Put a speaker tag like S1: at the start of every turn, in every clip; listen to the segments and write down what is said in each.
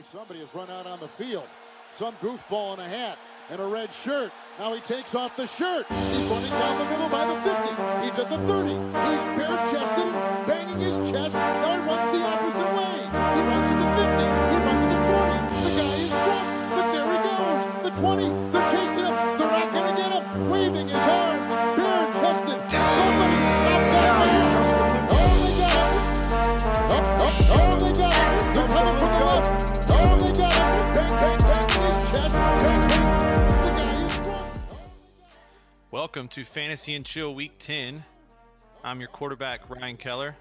S1: Somebody has run out on the field. Some goofball in a hat and a red shirt. Now he takes off the shirt. He's running down the middle by the 50. He's at the 30. He's bare-chested and banging his chest. Now he runs the opposite way. He runs at the 50. He runs at the 40. The guy is drunk, but there he goes. The 20. They're chasing him. They're not going to get him. Waving his arms. Bare-chested. Somebody stop that man. Oh, they got him. Oh, they got him. They're coming from the left. Oh, they got him. Bang, bang, bang in his chest. Bang, bang. The guy is drunk.
S2: Welcome to Fantasy and Chill Week 10. I'm your quarterback, Ryan Keller.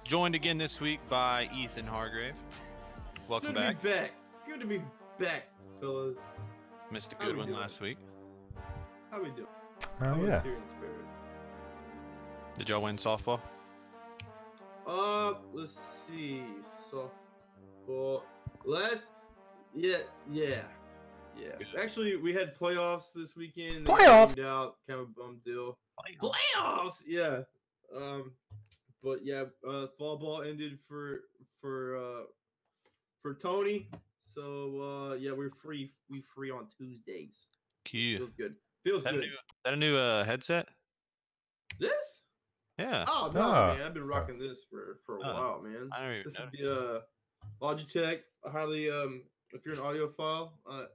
S2: Joined again this week by Ethan Hargrave. Welcome back.
S3: Good to be back, fellas.
S2: Missed a good one last week.
S3: How we doing?
S4: Oh, yeah.
S3: Here in spirit.
S2: Did y'all win softball?
S3: Let's see. Softball. Yeah.
S2: Good.
S3: Actually, we had playoffs this weekend.
S4: Playoffs?
S3: Out, kind of a bum deal. Playoffs. Yeah. But yeah, fall ball ended for Tony. So yeah, we're free. We free on Tuesdays.
S2: Cute.
S3: Feels good. Feels good.
S2: Is that a new headset?
S3: This?
S2: Yeah.
S3: Oh no,
S4: Oh.
S3: man! I've been rocking this for a while, man.
S2: I don't even
S3: This
S2: know.
S3: is the Logitech. I highly if you're an audiophile, I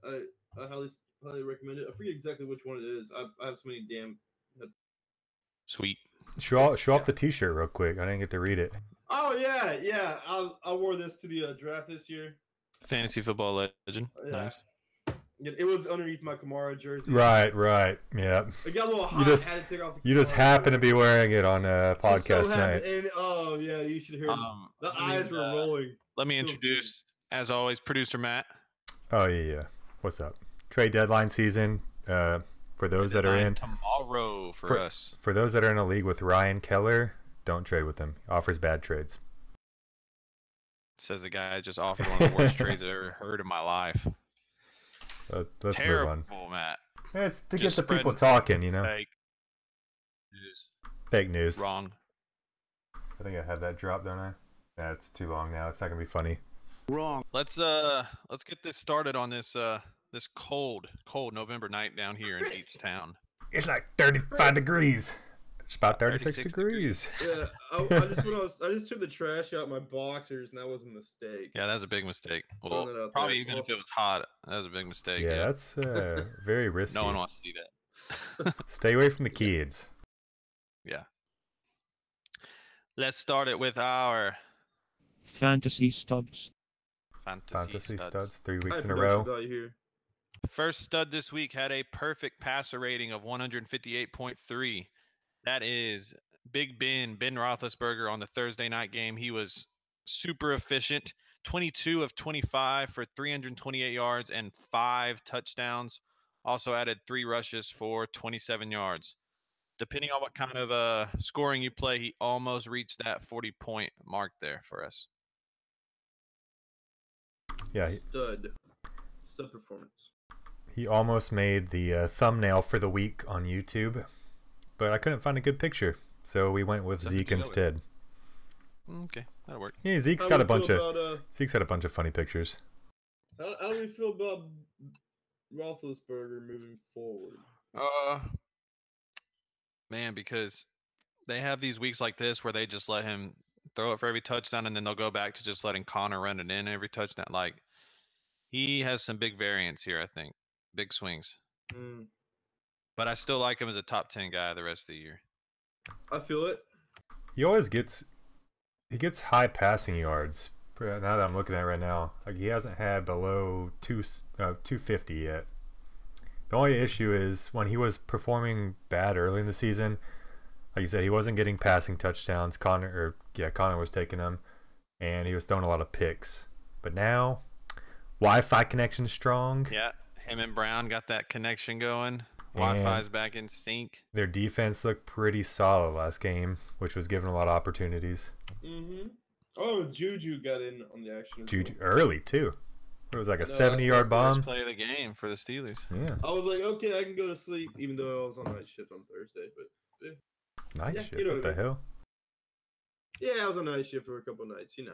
S3: highly recommend it. I forget exactly which one it is. I have so many damn.
S2: Sweet.
S4: Show off the T-shirt real quick. I didn't get to read it.
S3: Oh yeah. I wore this to the draft this year.
S2: Fantasy football legend.
S3: Yeah.
S2: Nice.
S3: It was underneath my Kamara jersey.
S4: Right. Yeah.
S3: It got a little hot.
S4: You just-
S3: I had to take off the
S4: You just
S3: Kamara
S4: happen to
S3: jersey.
S4: be wearing it on
S3: Just so
S4: podcast night.
S3: happened- And oh yeah, you should hear the eyes were rolling.
S2: Let me
S3: Feels
S2: introduce, as always, producer Matt.
S4: Oh yeah. What's up? Trade deadline season. For those that are in
S2: tomorrow for us.
S4: For those that are in a league with Ryan Keller, don't trade with him. He offers bad trades.
S2: Says the guy just offered one of the worst trades I've ever heard in my life.
S4: Let's
S2: Terrible,
S4: move on.
S2: Matt.
S4: It's to
S2: Just
S4: get the people
S2: spreading
S4: talking, you know.
S2: Fake news.
S4: Fake news.
S2: Wrong.
S4: I think I have that drop, don't I? That's too long now. It's not gonna be funny.
S2: Let's get this started on this this cold November night down here in H-Town.
S4: It's like 35 degrees. It's about 36
S2: 36
S4: degrees.
S3: Yeah, I just took the trash out my boxers, and that was a mistake.
S2: Yeah, that was a big mistake. Well,
S3: Throwing it out
S2: probably
S3: there.
S2: even if it was hot, that was a big mistake.
S4: Yeah, that's very risky.
S2: No one wants to see that.
S4: Stay away from the kids.
S2: Yeah. Let's start it with our
S5: Fantasy studs.
S4: Fantasy studs 3
S3: High
S4: weeks in a
S3: production
S4: row.
S3: value here.
S2: first stud this week. Had a perfect passer rating of 158.3. That is Big Ben Roethlisberger on the Thursday night game. He was super efficient. 22 of 25 for 328 yards and 5 touchdowns. Also added 3 rushes for 27 yards. Depending on what kind of scoring you play, he almost reached that 40-point mark there for us.
S4: Yeah,
S3: Stud performance.
S4: he almost made the thumbnail for the week on YouTube, but I couldn't find a good picture, so we went with
S2: Something
S4: Zeke
S2: to go with.
S4: instead.
S2: Okay, that'll work.
S4: Yeah, Zeke's
S3: How
S4: got
S3: do
S4: a
S3: we
S4: bunch
S3: feel
S4: of
S3: about,
S4: Zeke's got a bunch of funny pictures.
S3: how do we feel about Roethlisberger moving forward?
S2: Man, because they have these weeks like this where they just let him throw it for every touchdown, and then they'll go back to just letting Connor run it in every touchdown. Like, he has some big variance here, I think. Big swings.
S3: Mm,
S2: But I still like him as a top 10 guy the rest of the year.
S3: I feel it.
S4: He always gets high passing yards. Now that I'm looking at it right now, like he hasn't had below 250 yet. The only issue is when he was performing bad early in the season, like you said, he wasn't getting passing touchdowns. Connor was taking them, and he was throwing a lot of picks. But now, Wi-Fi connection strong.
S2: Yeah, him and Brown got that connection going. Wi-Fi's back in sync.
S4: Their defense looked pretty solid last game, which was given a lot of opportunities.
S3: Mm-hmm. Oh, Juju got in on the action. as
S4: Juju
S3: well.
S4: early too. It was like a
S3: No,
S4: 70-yard bomb.
S2: First play of the game for the Steelers.
S4: Yeah,
S3: I was like, okay, I can go to sleep, even though I was on night shift on Thursday. But
S4: nice
S3: Yeah,
S4: shit.
S3: you know
S4: What the
S3: what I mean.
S4: hell?
S3: yeah, I was on night shift for a couple nights, you know.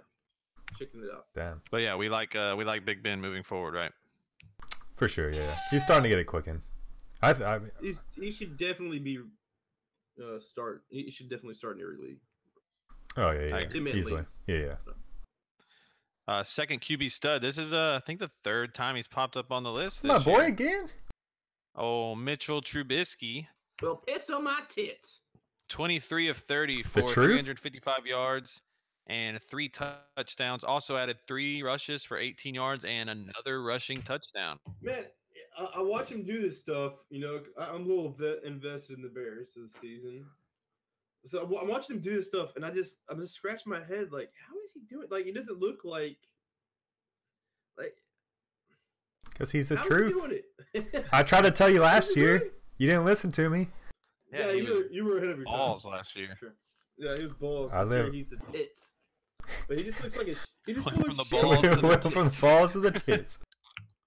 S3: checking it out.
S4: Damn.
S2: But yeah, we like Big Ben moving forward, right?
S4: For sure, yeah. He's starting to get it clicking.
S3: He should definitely be start. He should definitely start in every league.
S4: Oh yeah,
S2: agree.
S4: easily. Yeah.
S2: Second QB stud. This is I think the third time he's popped up on the list.
S4: My
S2: this
S4: boy
S2: year.
S4: again.
S2: Oh, Mitchell Trubisky.
S3: Well, piss on my tits.
S2: 23 of 30 for 355 yards and 3 touchdowns. Also added 3 rushes for 18 yards and another rushing touchdown.
S3: Man, I watch him do this stuff. You know, I'm a little invested in the Bears this season. So I'm watching him do this stuff, and I'm just scratching my head like, how is he doing? Like, it doesn't look like.
S4: Because he's the
S3: how
S4: truth.
S3: Is he doing it?
S4: I tried to tell you last year. You didn't listen to me.
S3: Yeah, you were ahead of your
S2: balls
S3: time.
S2: last year.
S3: Sure. Yeah, he was balls. He's the tits. But he just looks like he just
S2: Went
S3: still looks
S2: from the balls to the
S4: From the balls to the tits.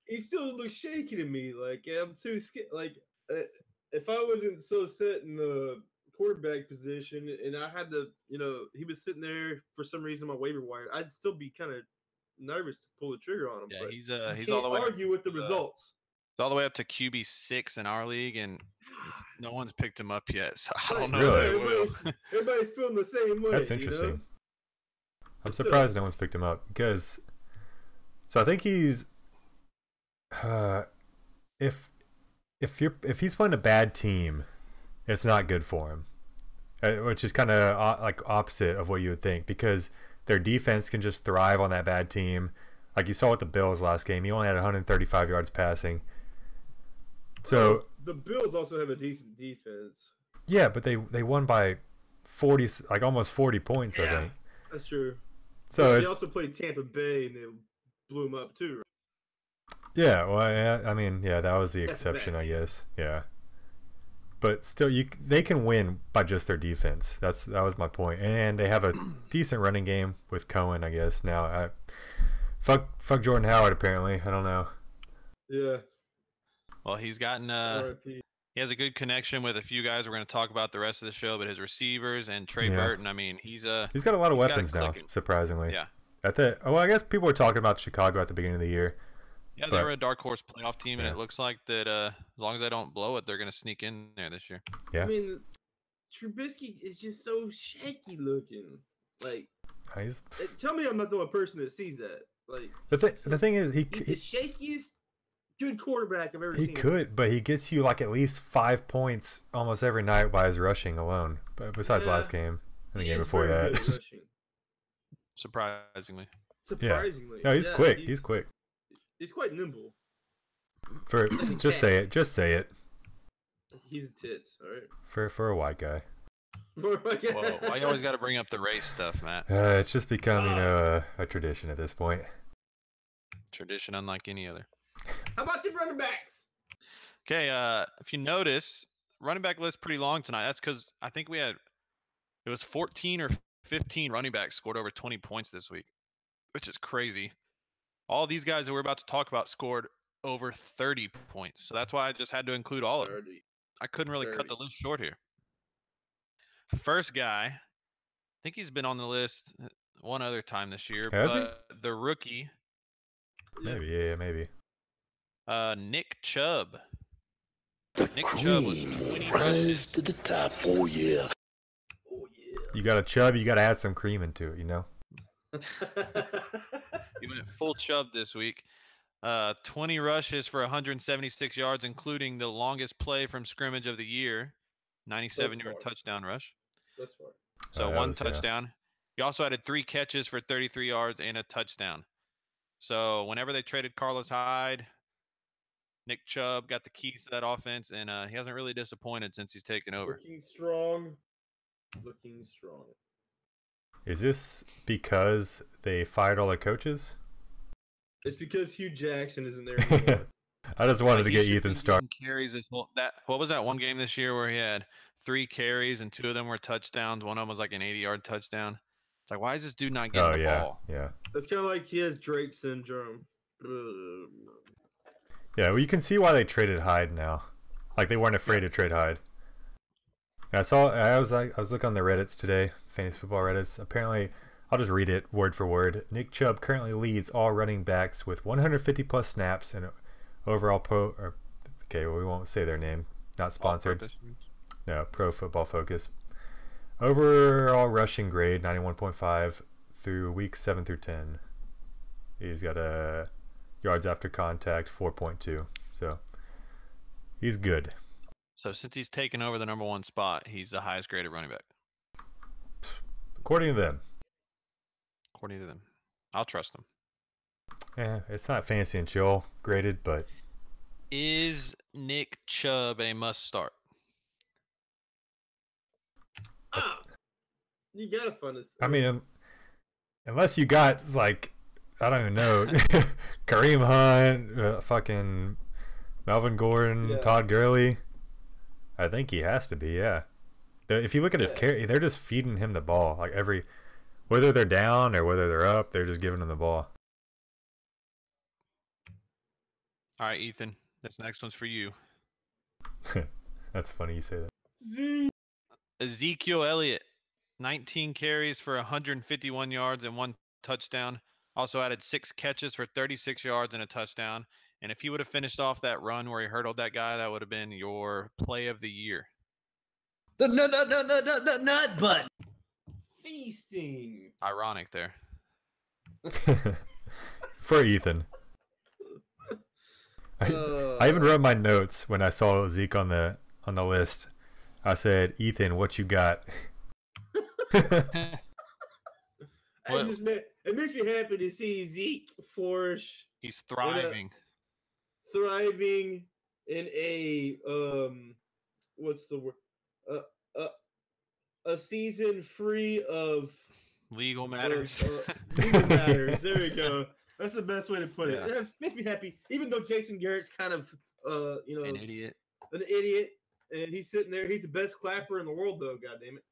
S3: He still looks shaky to me. Like, I'm too scared. Like, if I wasn't so set in the quarterback position and I had to, he was sitting there for some reason on my waiver wire, I'd still be kind of nervous to pull the trigger on him.
S2: Yeah,
S3: but
S2: he's all the way.
S3: Argue with the results.
S2: He's all the way up to QB 6 in our league, and no one's picked him up yet. So I don't know.
S4: Really?
S3: Everybody's feeling the same way.
S4: That's interesting. I'm surprised no one's picked him up because. So I think he's. If he's playing a bad team, it's not good for him, which is kind of like opposite of what you would think because their defense can just thrive on that bad team. Like you saw with the Bills last game, he only had 135 yards passing. So
S3: the Bills also have a decent defense.
S4: Yeah, but they won by 40, like almost 40 points. I think
S3: that's true.
S4: So
S3: they also played Tampa Bay and they blew them up too.
S4: Yeah, well, I mean, that was the exception, I guess. Yeah, but still, they can win by just their defense. That was my point. And they have a decent running game with Cohen, I guess. Now, fuck Jordan Howard. Apparently, I don't know.
S3: Yeah.
S2: Well, he's gotten he has a good connection with a few guys we're going to talk about the rest of the show, but his receivers and Trey Burton. I mean, he's got
S4: a lot of weapons now. Surprisingly,
S2: yeah.
S4: I guess people were talking about Chicago at the beginning of the year.
S2: Yeah, they were a dark horse playoff team, and it looks like that as long as they don't blow it, they're going to sneak in there this year.
S4: Yeah.
S3: I mean, Trubisky is just so shaky looking. Like, tell me I'm not the only person that sees that. Like,
S4: the thing is,
S3: he's the shakiest good quarterback I've ever seen.
S4: He could, but he gets you like at least 5 points almost every night by his rushing alone. But besides last game and the game before that.
S2: Surprisingly.
S3: Yeah.
S4: No, he's quick. He's quick.
S3: He's quite nimble.
S4: Just say it. Just say it.
S3: He's a tits, all right.
S4: For a white guy.
S2: Well, why you always got to bring up the race stuff, Matt?
S4: It's just become a tradition at this point.
S2: Tradition unlike any other.
S3: How about the running backs?
S2: Okay, if you notice, running back list pretty long tonight. That's because I think it was 14 or 15 running backs scored over 20 points this week, which is crazy. All these guys that we're about to talk about scored over 30 points. So that's why I just had to include all of them. I couldn't really cut the list short here. First guy, I think he's been on the list one other time this year.
S4: Has he?
S2: The rookie.
S4: Maybe, yeah, maybe.
S2: Nick Chubb. Nick Chubb was 20 rushes.
S6: To the top. Oh, yeah.
S3: Oh, yeah.
S4: You got a Chubb, you got to add some cream into it, you know?
S2: He went full Chubb this week. 20 rushes for 176 yards, including the longest play from scrimmage of the year, 97-yard touchdown rush.
S3: That's far.
S2: So one touchdown. He also added 3 catches for 33 yards and a touchdown. So whenever they traded Carlos Hyde, Nick Chubb got the keys to that offense, and he hasn't really disappointed since he's taken over.
S3: Looking strong.
S4: Is this because they fired all their coaches?
S3: It's because Hugh Jackson isn't there anymore.
S4: I just wanted to get Ethan started.
S2: Carries what was that one game this year where he had 3 carries and 2 of them were touchdowns? One of them was like an 80-yard touchdown. It's like, why is this dude not getting the ball?
S4: Yeah.
S3: It's kind of like he has Drake syndrome.
S4: Yeah, well, you can see why they traded Hyde now. Like they weren't afraid to trade Hyde. I was looking on the Reddits today, fantasy football Reddits. Apparently, I I'll just read it word for word. Nick Chubb currently leads all running backs with 150 plus snaps and overall okay, well, we won't say their name. Not sponsored. No, Pro Football Focus. Overall rushing grade 91.5 through weeks 7 through 10. He's got a yards after contact 4.2. So he's good.
S2: So since he's taken over the number 1 spot, he's the highest graded running back.
S4: According to them.
S2: According to them. I'll trust them.
S4: Yeah, it's not fancy and chill graded, but...
S2: Is Nick Chubb a must start?
S3: You gotta find this.
S4: I mean, unless you got, like, I don't even know, Kareem Hunt, fucking Melvin Gordon, Todd Gurley. I think he has to be, yeah. If you look at his carry, they're just feeding him the ball. Like whether they're down or whether they're up, they're just giving him the ball.
S2: All right, Ethan. This next one's for you.
S4: That's funny you say that.
S2: Ezekiel Elliott, 19 carries for 151 yards and 1 touchdown. Also added 6 catches for 36 yards and a touchdown. And if he would have finished off that run where he hurdled that guy, that would have been your play of the year.
S3: The nut butt. Feasting.
S2: Ironic there.
S4: For Ethan. I even wrote my notes when I saw Zeke on the list. I said, Ethan, what you got?
S3: It makes me happy to see Zeke flourish.
S2: He's thriving.
S3: Thriving in a what's the word? A season free of
S2: legal matters.
S3: Legal matters. There we go. That's the best way to put it.
S2: Yeah.
S3: It makes me happy, even though Jason Garrett's kind of
S2: An idiot.
S3: And he's sitting there. He's the best clapper in the world, though. God damn it.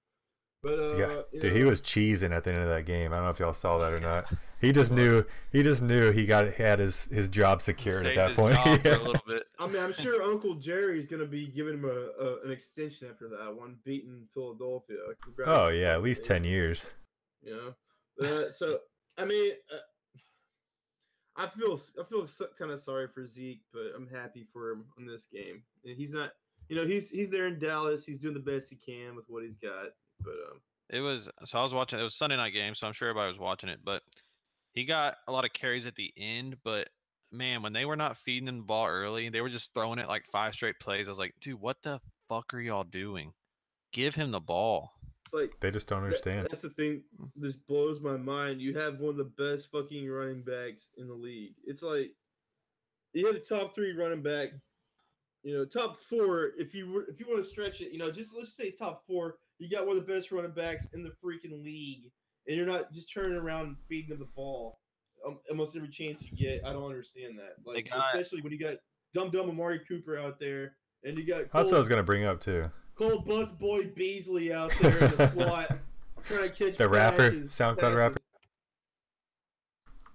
S3: But
S4: dude, he was cheesing at the end of that game. I don't know if y'all saw that or not. He just knew he had his job secured at that point.
S2: For a little bit.
S3: I mean, I'm sure Uncle Jerry's gonna be giving him an extension after that one, beating Philadelphia.
S4: Oh yeah, at least 10 years.
S3: You know, so I mean, I feel kind of sorry for Zeke, but I'm happy for him in this game. And he's not, he's there in Dallas. He's doing the best he can with what he's got. But
S2: I was watching. It was Sunday night game, so I'm sure everybody was watching it. But he got a lot of carries at the end. But man, when they were not feeding him the ball early, they were just throwing it like 5 straight plays. I was like, dude, what the fuck are y'all doing? Give him the ball.
S3: It's like
S4: they just don't understand.
S3: That's the thing. This blows my mind. You have one of the best fucking running backs in the league. It's like you have the top 3 running back. Top 4. If you want to stretch it, just let's say top 4. You got one of the best running backs in the freaking league, and you're not just turning around and feeding them the ball almost every chance you get. I don't understand that. Like, especially when you got dumb Amari Cooper out there, and you got
S4: that's what I was gonna bring up too.
S3: Cold Bus Boy Beasley out there in the slot trying to catch
S4: the rapper, SoundCloud rapper.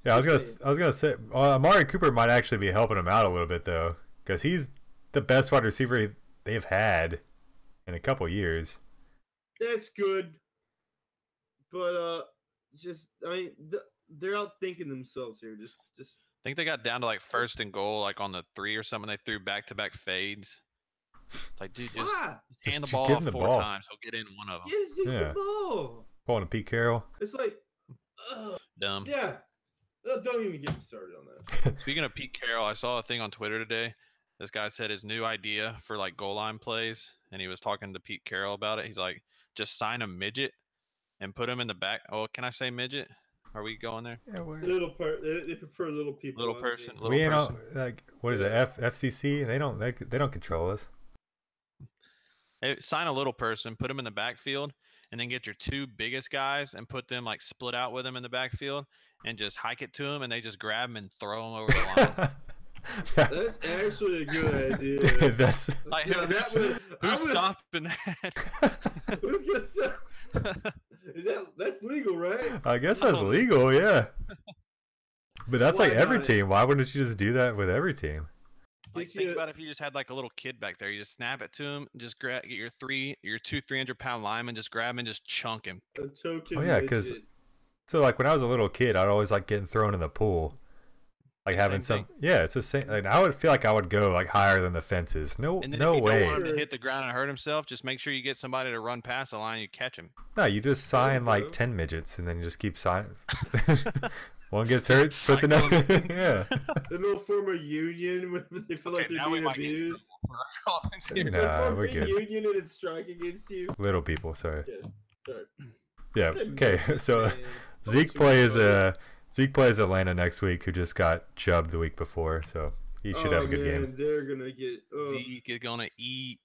S4: Yeah, I was gonna say Amari Cooper might actually be helping him out a little bit though, because he's the best wide receiver they've had in a couple years.
S3: That's good, but they're out thinking themselves here. Just
S2: I think they got down to like 1st and goal, like on the 3 or something. They threw back-to-back fades. It's like, dude, just hand the ball off 4 times. He'll get in one of them.
S3: Give the ball.
S4: Pulling a Pete Carroll.
S3: It's like
S2: dumb.
S3: Yeah, don't even get me started on that.
S2: Speaking of Pete Carroll, I saw a thing on Twitter today. This guy said his new idea for like goal line plays, and he was talking to Pete Carroll about it. He's like, just sign a midget and put him in the back. Oh, can I say midget? Are we going there?
S4: Yeah,
S3: They prefer little people.
S2: Little person.
S4: We ain't all, like, what is it? FCC? They don't control us.
S2: Hey, sign a little person, put him in the backfield, and then get your 2 biggest guys and put them like split out with him in the backfield, and just hike it to him, and they just grab him and throw him over the line.
S3: That's actually a good idea.
S4: Dude, that's
S2: like, who's stopping that?
S3: Who's gonna say? That's legal, right?
S4: I guess that's legal, yeah. But that's like every team. Why wouldn't you just do that with every team?
S2: Like, think about if you just had like a little kid back there. You just snap it to him, just get your 2 300-pound linemen, just grab him and just chunk him.
S3: A token.
S4: Oh yeah, because So like when I was a little kid, I'd always like getting thrown in the pool. Like having
S2: Same
S4: some, yeah, it's the same. Like, I would feel like I would go like higher than the fences. No,
S2: And then
S4: no
S2: if you
S4: way.
S2: don't want him to hit the ground and hurt himself, just make sure you get somebody to run past the line and you catch him.
S4: No, you just sign
S3: bro.
S4: like 10 midgets and then you just keep signing. One gets hurt, put the next. Yeah.
S3: The little form a union when they feel like
S2: Okay,
S3: they're
S2: now we
S3: being
S2: might get in
S3: abused.
S2: trouble for our comments here.
S4: Nah,
S3: Form
S4: we're
S3: a
S4: good.
S3: union and it's strike against you.
S4: Little people, sorry.
S3: Yeah, sorry.
S4: Yeah. Okay. So
S3: Man.
S4: Zeke plays Atlanta next week, who just got chubbed the week before, so he should have a good game.
S3: They're gonna get
S2: Zeke is gonna eat.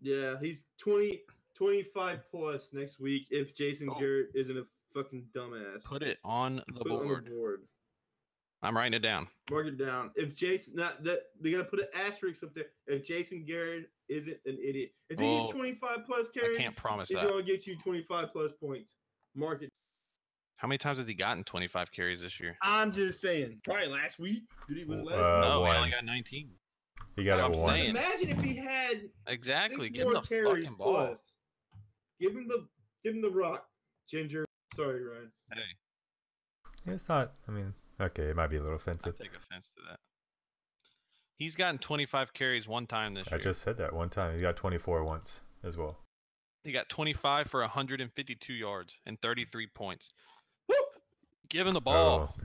S3: Yeah, he's 25 plus next week if Jason Garrett isn't a fucking dumbass.
S2: Put it on the
S3: Put it on
S2: board.
S3: the board.
S2: I'm writing it down.
S3: Mark it down. If Jason, not that they gotta put an asterisk up there. If Jason Garrett isn't an idiot, if he gets 25 plus carries,
S2: I can't promise
S3: he's
S2: that.
S3: gonna get you 25 plus points. Mark it.
S2: How many times has he gotten 25 carries this year?
S3: I'm just saying. Probably last week. Did he was last week?
S2: No, he
S4: one.
S2: only got 19.
S4: He got
S2: I'm
S4: it one.
S2: saying.
S3: Imagine if he had
S2: Exactly.
S3: 6
S2: Give him
S3: more
S2: the
S3: carries
S2: fucking ball.
S3: plus. Give him the rock, Ginger. Sorry, Ryan.
S2: Hey,
S4: It's not. I mean, okay, it might be a little
S2: I
S4: offensive.
S2: take offense to that. He's gotten 25 carries one time this
S4: I
S2: year.
S4: just said that one time. He got 24 once as well.
S2: He got 25 for 152 yards and 33 points. Give him the ball.
S4: Oh.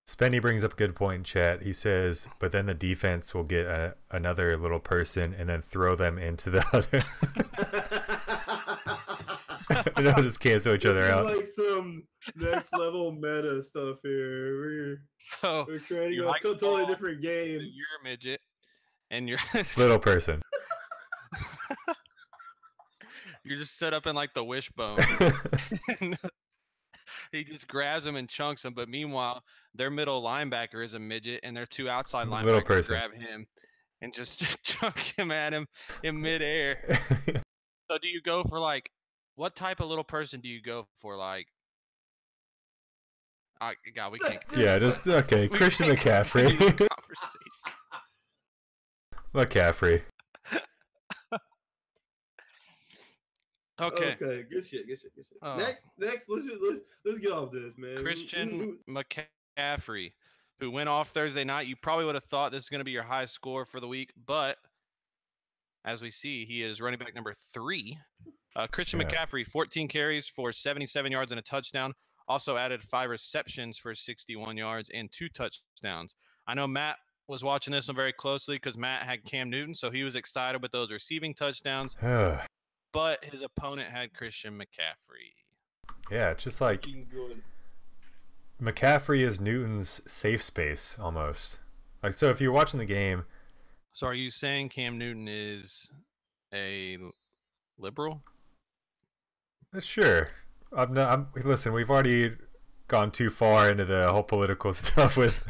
S4: Spenny brings up a good point in chat. He says, but then the defense will get another little person and then throw them into the other. And they'll just cancel each other out.
S3: Like some next level meta stuff here.
S2: So
S3: We're creating
S2: you
S3: a
S2: like the
S3: totally
S2: ball,
S3: different game.
S2: you're a midget, and you're
S4: Little person.
S2: you're just set up in like the wishbone. He just grabs him and chunks him. But meanwhile, their middle linebacker is a midget, and their two outside
S4: Little
S2: linebackers
S4: person.
S2: grab him and just chunk him at him in midair. So do you go for like, what type of little person do you go for? Like, God, we can't.
S4: Yeah, just okay.
S2: we
S4: Christian
S2: can't
S4: McCaffrey.
S2: continue this conversation.
S4: McCaffrey.
S2: Okay.
S3: Okay. Good shit.
S2: Oh.
S3: Next. Let's get off this, man.
S2: Christian McCaffrey, who went off Thursday night. You probably would have thought this is going to be your high score for the week, but as we see, he is running back number 3. Christian
S4: Yeah.
S2: McCaffrey, 14 carries for 77 yards and a touchdown. Also added 5 receptions for 61 yards and 2 touchdowns. I know Matt was watching this one very closely because Matt had Cam Newton, so he was excited with those receiving touchdowns. But his opponent had Christian McCaffrey.
S4: Yeah, it's just like
S3: Good.
S4: McCaffrey is Newton's safe space almost. Like, so if you're watching the game,
S2: So are you saying Cam Newton is a liberal?
S4: sure. Listen, we've already gone too far into the whole political stuff with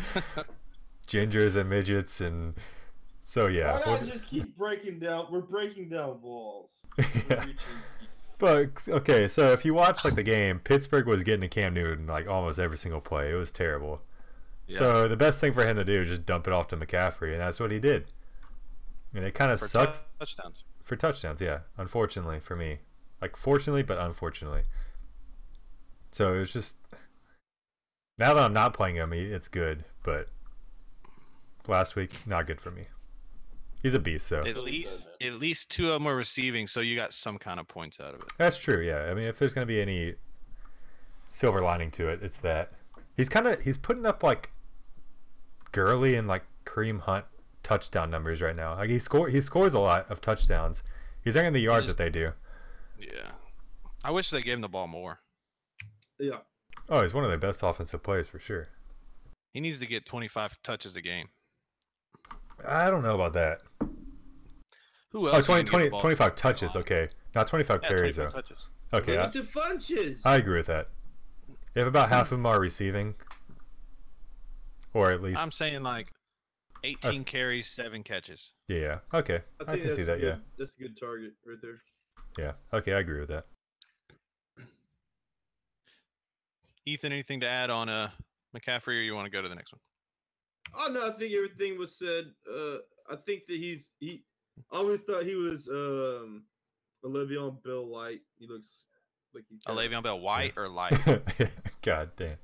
S4: gingers and midgets, and so yeah.
S3: Why not just keep breaking down? We're breaking down walls.
S4: Yeah. But okay, so if you watch like the game, Pittsburgh was getting to Cam Newton like almost every single play. It was terrible.
S2: Yeah.
S4: So the best thing for him to do is just dump it off to McCaffrey, and that's what he did. And it kind of
S2: For
S4: sucked
S2: touchdowns.
S4: for touchdowns. Yeah, unfortunately for me, like fortunately, but unfortunately. So it was just now that I'm not playing him, it's good. But last week, not good for me. He's a beast, though.
S2: At least 2 of them were receiving, so you got some kind of points out of it.
S4: That's true. Yeah, I mean, if there's gonna be any silver lining to it, it's that he's putting up like Gurley and like Kareem Hunt touchdown numbers right now. Like he scores a lot of touchdowns. He's not getting the yards that they do.
S2: Yeah. I wish they gave him the ball more.
S3: Yeah.
S4: Oh, he's one of their best offensive players for sure.
S2: He needs to get 25 touches a game.
S4: I don't know about that.
S2: Who
S4: Oh,
S2: else?
S4: 25 touches. Okay, not 25 carries though.
S2: Touches.
S4: Okay,
S3: Get to Funches.
S4: I agree with that. If about half of them are receiving, or at least
S2: I'm saying like 18 carries, 7 catches.
S4: yeah. Okay, I can see that. Yeah,
S3: That's a good target right there.
S4: yeah. Okay, I agree with that.
S2: Ethan, anything to add on McCaffrey, or you want to go to the next one?
S3: Oh no, I think everything was said. I think that he I always thought he was a Le'Veon Bell light. He looks like he's
S2: A Le'Veon Bell white or light?
S4: God damn.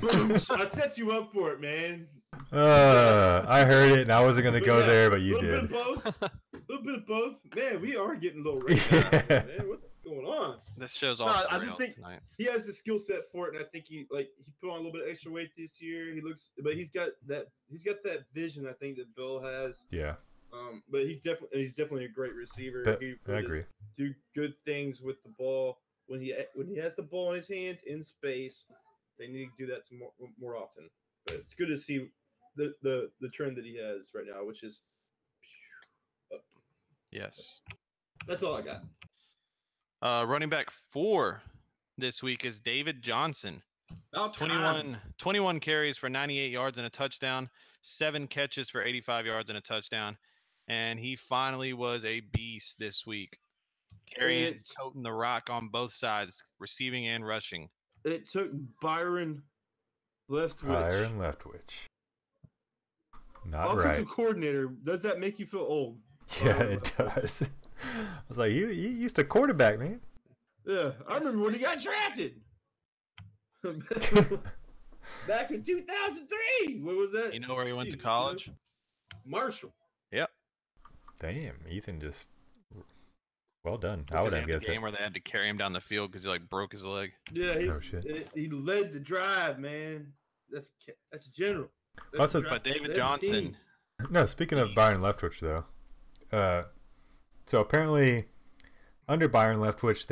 S3: Boom. I set you up for it, man.
S4: I heard it and I wasn't gonna
S3: But
S4: go
S3: yeah,
S4: there, but you
S3: little
S4: did.
S3: bit of both. A little bit of both. Man, we are getting a little right now,
S4: Yeah.
S3: man. What's going on?
S2: This show's
S3: No,
S2: off
S3: I
S2: the
S3: just
S2: rails
S3: think
S2: tonight.
S3: he has the skill set for it, and I think he put on a little bit of extra weight this year. But he's got that vision. I think that Bill has.
S4: Yeah.
S3: But he's definitely a great receiver.
S4: But,
S3: He
S4: I agree.
S3: do good things with the ball when he has the ball in his hands in space. They need to do that some more often. But it's good to see the trend that he has right now, which is up.
S2: Yes.
S3: That's all I got.
S2: Running back 4 this week is David Johnson.
S3: About time.
S2: 21 carries for 98 yards and a touchdown, 7 catches for 85 yards and a touchdown. And he finally was a beast this week, carrying and toting the rock on both sides, receiving and rushing.
S3: It took Byron Leftwich.
S4: Not
S3: Offensive
S4: right.
S3: coordinator. Does that make you feel old?
S4: Yeah, it does. I was like, you used to quarterback, man.
S3: Yeah, I remember when he got drafted. Back in 2003. What was that?
S2: You know where he went to college?
S3: Marshall.
S2: Yep.
S4: Damn, Ethan just well done. I
S2: Because
S4: would
S2: he
S4: have
S2: had the
S4: guessed
S2: game
S4: it.
S2: where they had to carry him down the field because he broke his leg.
S3: Yeah,
S4: Oh, shit.
S3: he led the drive, man. That's a general.
S4: Also-
S2: But David Johnson,
S4: No, speaking of Byron Leftwich, though, so apparently under Byron Leftwich,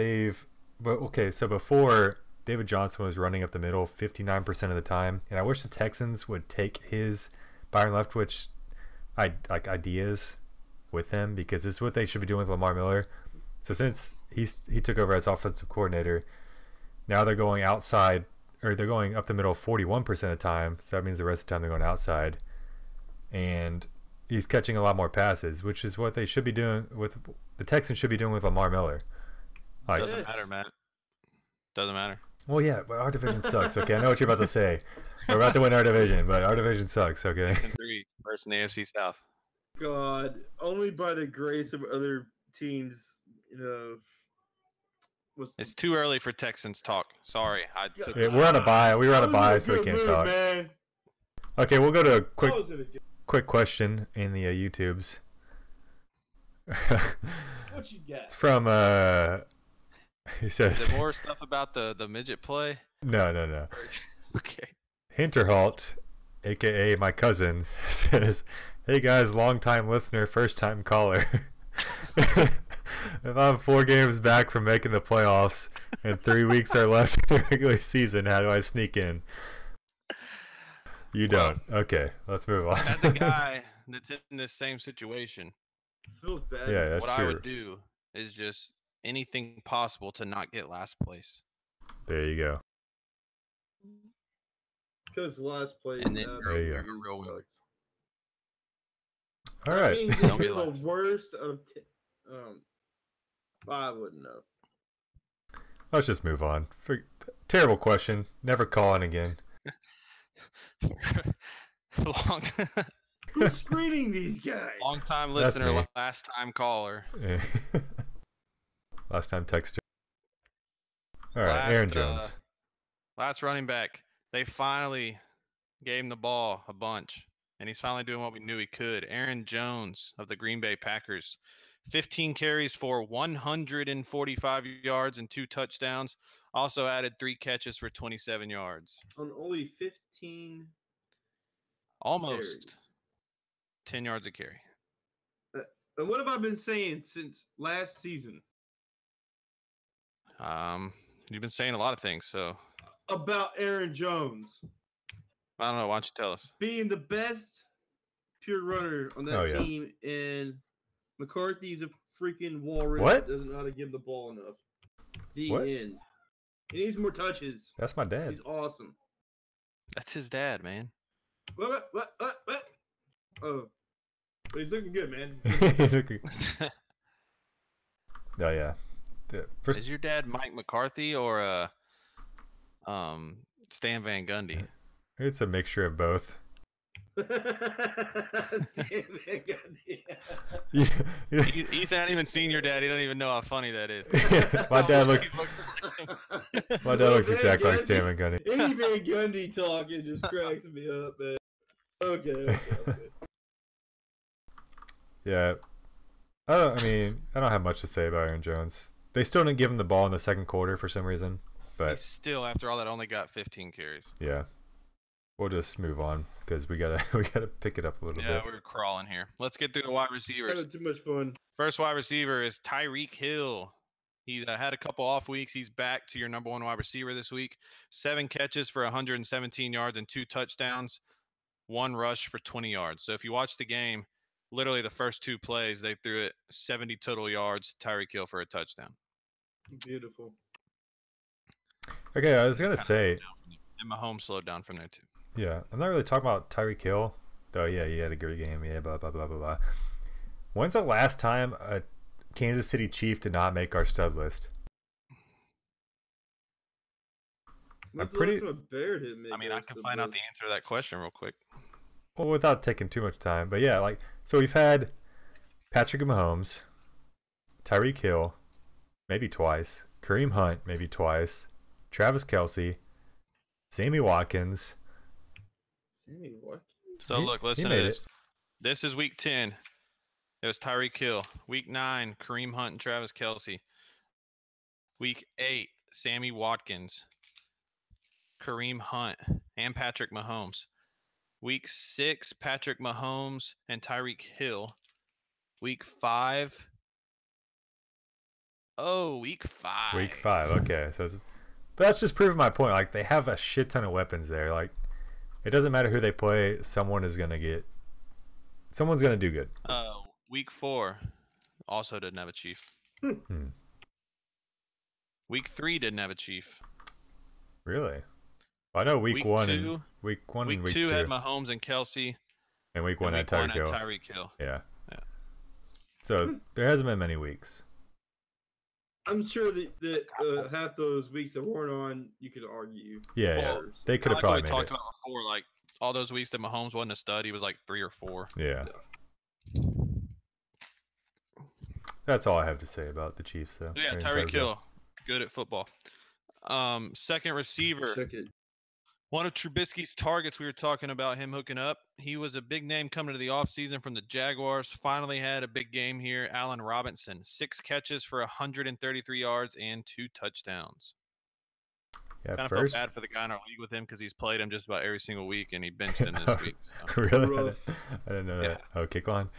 S4: so before David Johnson was running up the middle 59% of the time, and I wish the Texans would take his Byron Leftwich ideas with them, because this is what they should be doing with Lamar Miller. So since he took over as offensive coordinator, now they're going outside, or they're going up the middle 41% of the time. So that means the rest of the time they're going outside, and he's catching a lot more passes, which is what they should be doing with the Texans should be doing with Lamar Miller. Like,
S2: doesn't matter, Matt. Doesn't matter.
S4: well, yeah, but our division sucks. Okay, I know what you're about to say. We're about to win our division, but our division sucks. Okay.
S2: 3 first in the AFC South.
S3: God, only by the grace of other teams,
S2: It's too early for Texans talk. Sorry, I took.
S4: Yeah, we're on a bye. We were on a bye, so we can't talk.
S3: Man.
S4: Okay, we'll go to a
S3: I was in a good-
S4: quick question in the YouTubes.
S3: What you got?
S4: It's from he
S2: Is
S4: says
S2: there more stuff about the midget play?
S4: no.
S2: Okay.
S4: Hinterhalt, aka my cousin, says, "Hey guys, long time listener, first time caller. If I'm 4 games back from making the playoffs and 3 weeks are left in the regular season, how do I sneak in?" You don't. Okay, let's move on.
S2: As a guy that's in this same situation,
S3: Feels bad.
S4: Yeah, that's
S2: what
S4: true.
S2: I would do is just anything possible to not get last place.
S4: There you go.
S3: Because last place.
S2: And then
S4: There you go.
S2: you're real winner.
S4: All
S3: That
S4: right.
S3: means
S2: Don't
S3: that
S2: get
S3: you're
S2: last.
S3: the worst of. I wouldn't know.
S4: Let's just move on. Terrible question. Never calling again.
S2: long,
S3: Who's screening these guys?
S2: long time
S4: That's
S2: listener,
S4: me.
S2: last time caller.
S4: Last time texter. All right,
S2: Last,
S4: Aaron Jones.
S2: Last running back. They finally gave him the ball a bunch, and he's finally doing what we knew he could. Aaron Jones of the Green Bay Packers. 15 carries for 145 yards and 2 touchdowns. Also added 3 catches for 27 yards.
S3: On only 15.
S2: Almost
S3: Carries.
S2: 10 yards a carry.
S3: And what have I been saying since last season
S2: You've been saying a lot of things, so
S3: about Aaron Jones
S2: I don't know. Why don't you tell us?
S3: being the best pure runner on that
S4: Oh, yeah.
S3: team, and McCarthy's a freaking walrus
S4: What?
S3: that doesn't know how to give the ball enough. The
S4: What?
S3: end. He needs more touches.
S4: That's my dad.
S3: He's awesome.
S2: That's his dad, man.
S3: What? Oh. But he's looking good, man.
S4: Oh yeah. First,
S2: Is your dad Mike McCarthy or Stan Van Gundy?
S4: it's a mixture of both.
S2: Ethan hadn't even seen your dad. He doesn't even know how funny that is.
S4: My dad looks exactly like Stan Van Gundy.
S3: Any Van Gundy talking just cracks me up, man. Okay.
S4: Yeah. I don't have much to say about Aaron Jones. They still didn't give him the ball in the second quarter for some reason.
S2: He
S4: But
S2: still, after all that, only got 15 carries.
S4: yeah. We'll just move on because we gotta pick it up a little
S2: Yeah,
S4: bit.
S2: we're crawling here. Let's get through the wide receivers.
S3: Having too much fun.
S2: First wide receiver is Tyreek Hill. He had a couple off weeks. He's back to your number one wide receiver this week. 7 catches for 117 yards and 2 touchdowns. 1 rush for 20 yards. So if you watch the game, literally the first 2 plays, they threw it 70 total yards to Tyreek Hill for a touchdown.
S3: Beautiful.
S4: Okay, I was gonna say,
S2: And Mahomes slowed down from there too.
S4: yeah, I'm not really talking about Tyreek Hill, though. Yeah, he had a great game. Yeah, blah blah blah blah blah. When's the last time a Kansas City Chief did not make our stud list?
S3: When's the
S4: pretty-
S3: last time a Bear didn't make
S2: I mean, I
S3: us
S2: can
S3: the
S2: find out
S3: best?
S2: the answer to that question real quick.
S4: Well, without taking too much time, but yeah, like so we've had Patrick Mahomes, Tyreek Hill, maybe twice, Kareem Hunt, maybe twice, Travis Kelce, Sammy Watkins.
S3: Sammy Watkins?
S2: So
S4: He-
S2: look,
S4: he
S2: listen to
S4: made
S2: this. This is week 10. It was Tyreek Hill. Week 9, Kareem Hunt and Travis Kelce. Week 8, Sammy Watkins, Kareem Hunt, and Patrick Mahomes. Week 6, Patrick Mahomes and Tyreek Hill. Week 5. Oh, week 5.
S4: Week 5, okay. So, but that's just proving my point. Like they have a shit ton of weapons there. Like it doesn't matter who they play. Someone's gonna do good.
S2: Week 4 also didn't have a chief. Week 3 didn't have a chief.
S4: Really? I know week 1
S2: 2,
S4: and week 1
S2: Week
S4: and week
S2: 2
S4: 2
S2: had Mahomes and Kelsey.
S4: and week 1
S2: And
S4: had
S2: week 1
S4: Tyreek
S2: had
S4: Hill.
S2: Tyreek Hill.
S4: Yeah.
S2: Yeah.
S4: So there hasn't been many weeks.
S3: I'm sure that half those weeks that weren't on, you could argue.
S4: Yeah, yeah.
S3: Well,
S4: They could have
S2: Like
S4: probably
S2: we
S4: made
S2: talked
S4: it.
S2: about before, like all those weeks that Mahomes wasn't a stud, he was like 3 or 4.
S4: Yeah. That's all I have to say about the Chiefs. So
S2: Yeah,
S4: Aaron
S2: Tyreek Hill, good at football. Second receiver,
S3: Check it.
S2: one of Trubisky's targets. We were talking about him hooking up. He was a big name coming to the offseason from the Jaguars. Finally had a big game here. Allen Robinson, 6 catches for 133 yards and 2 touchdowns.
S4: Yeah,
S2: Kind of
S4: first.
S2: felt bad for the guy in our league with him because he's played him just about every single week, and he benched him this week. So.
S4: Really?
S3: Rough.
S4: I didn't know
S2: Yeah.
S4: that. Oh, kick line.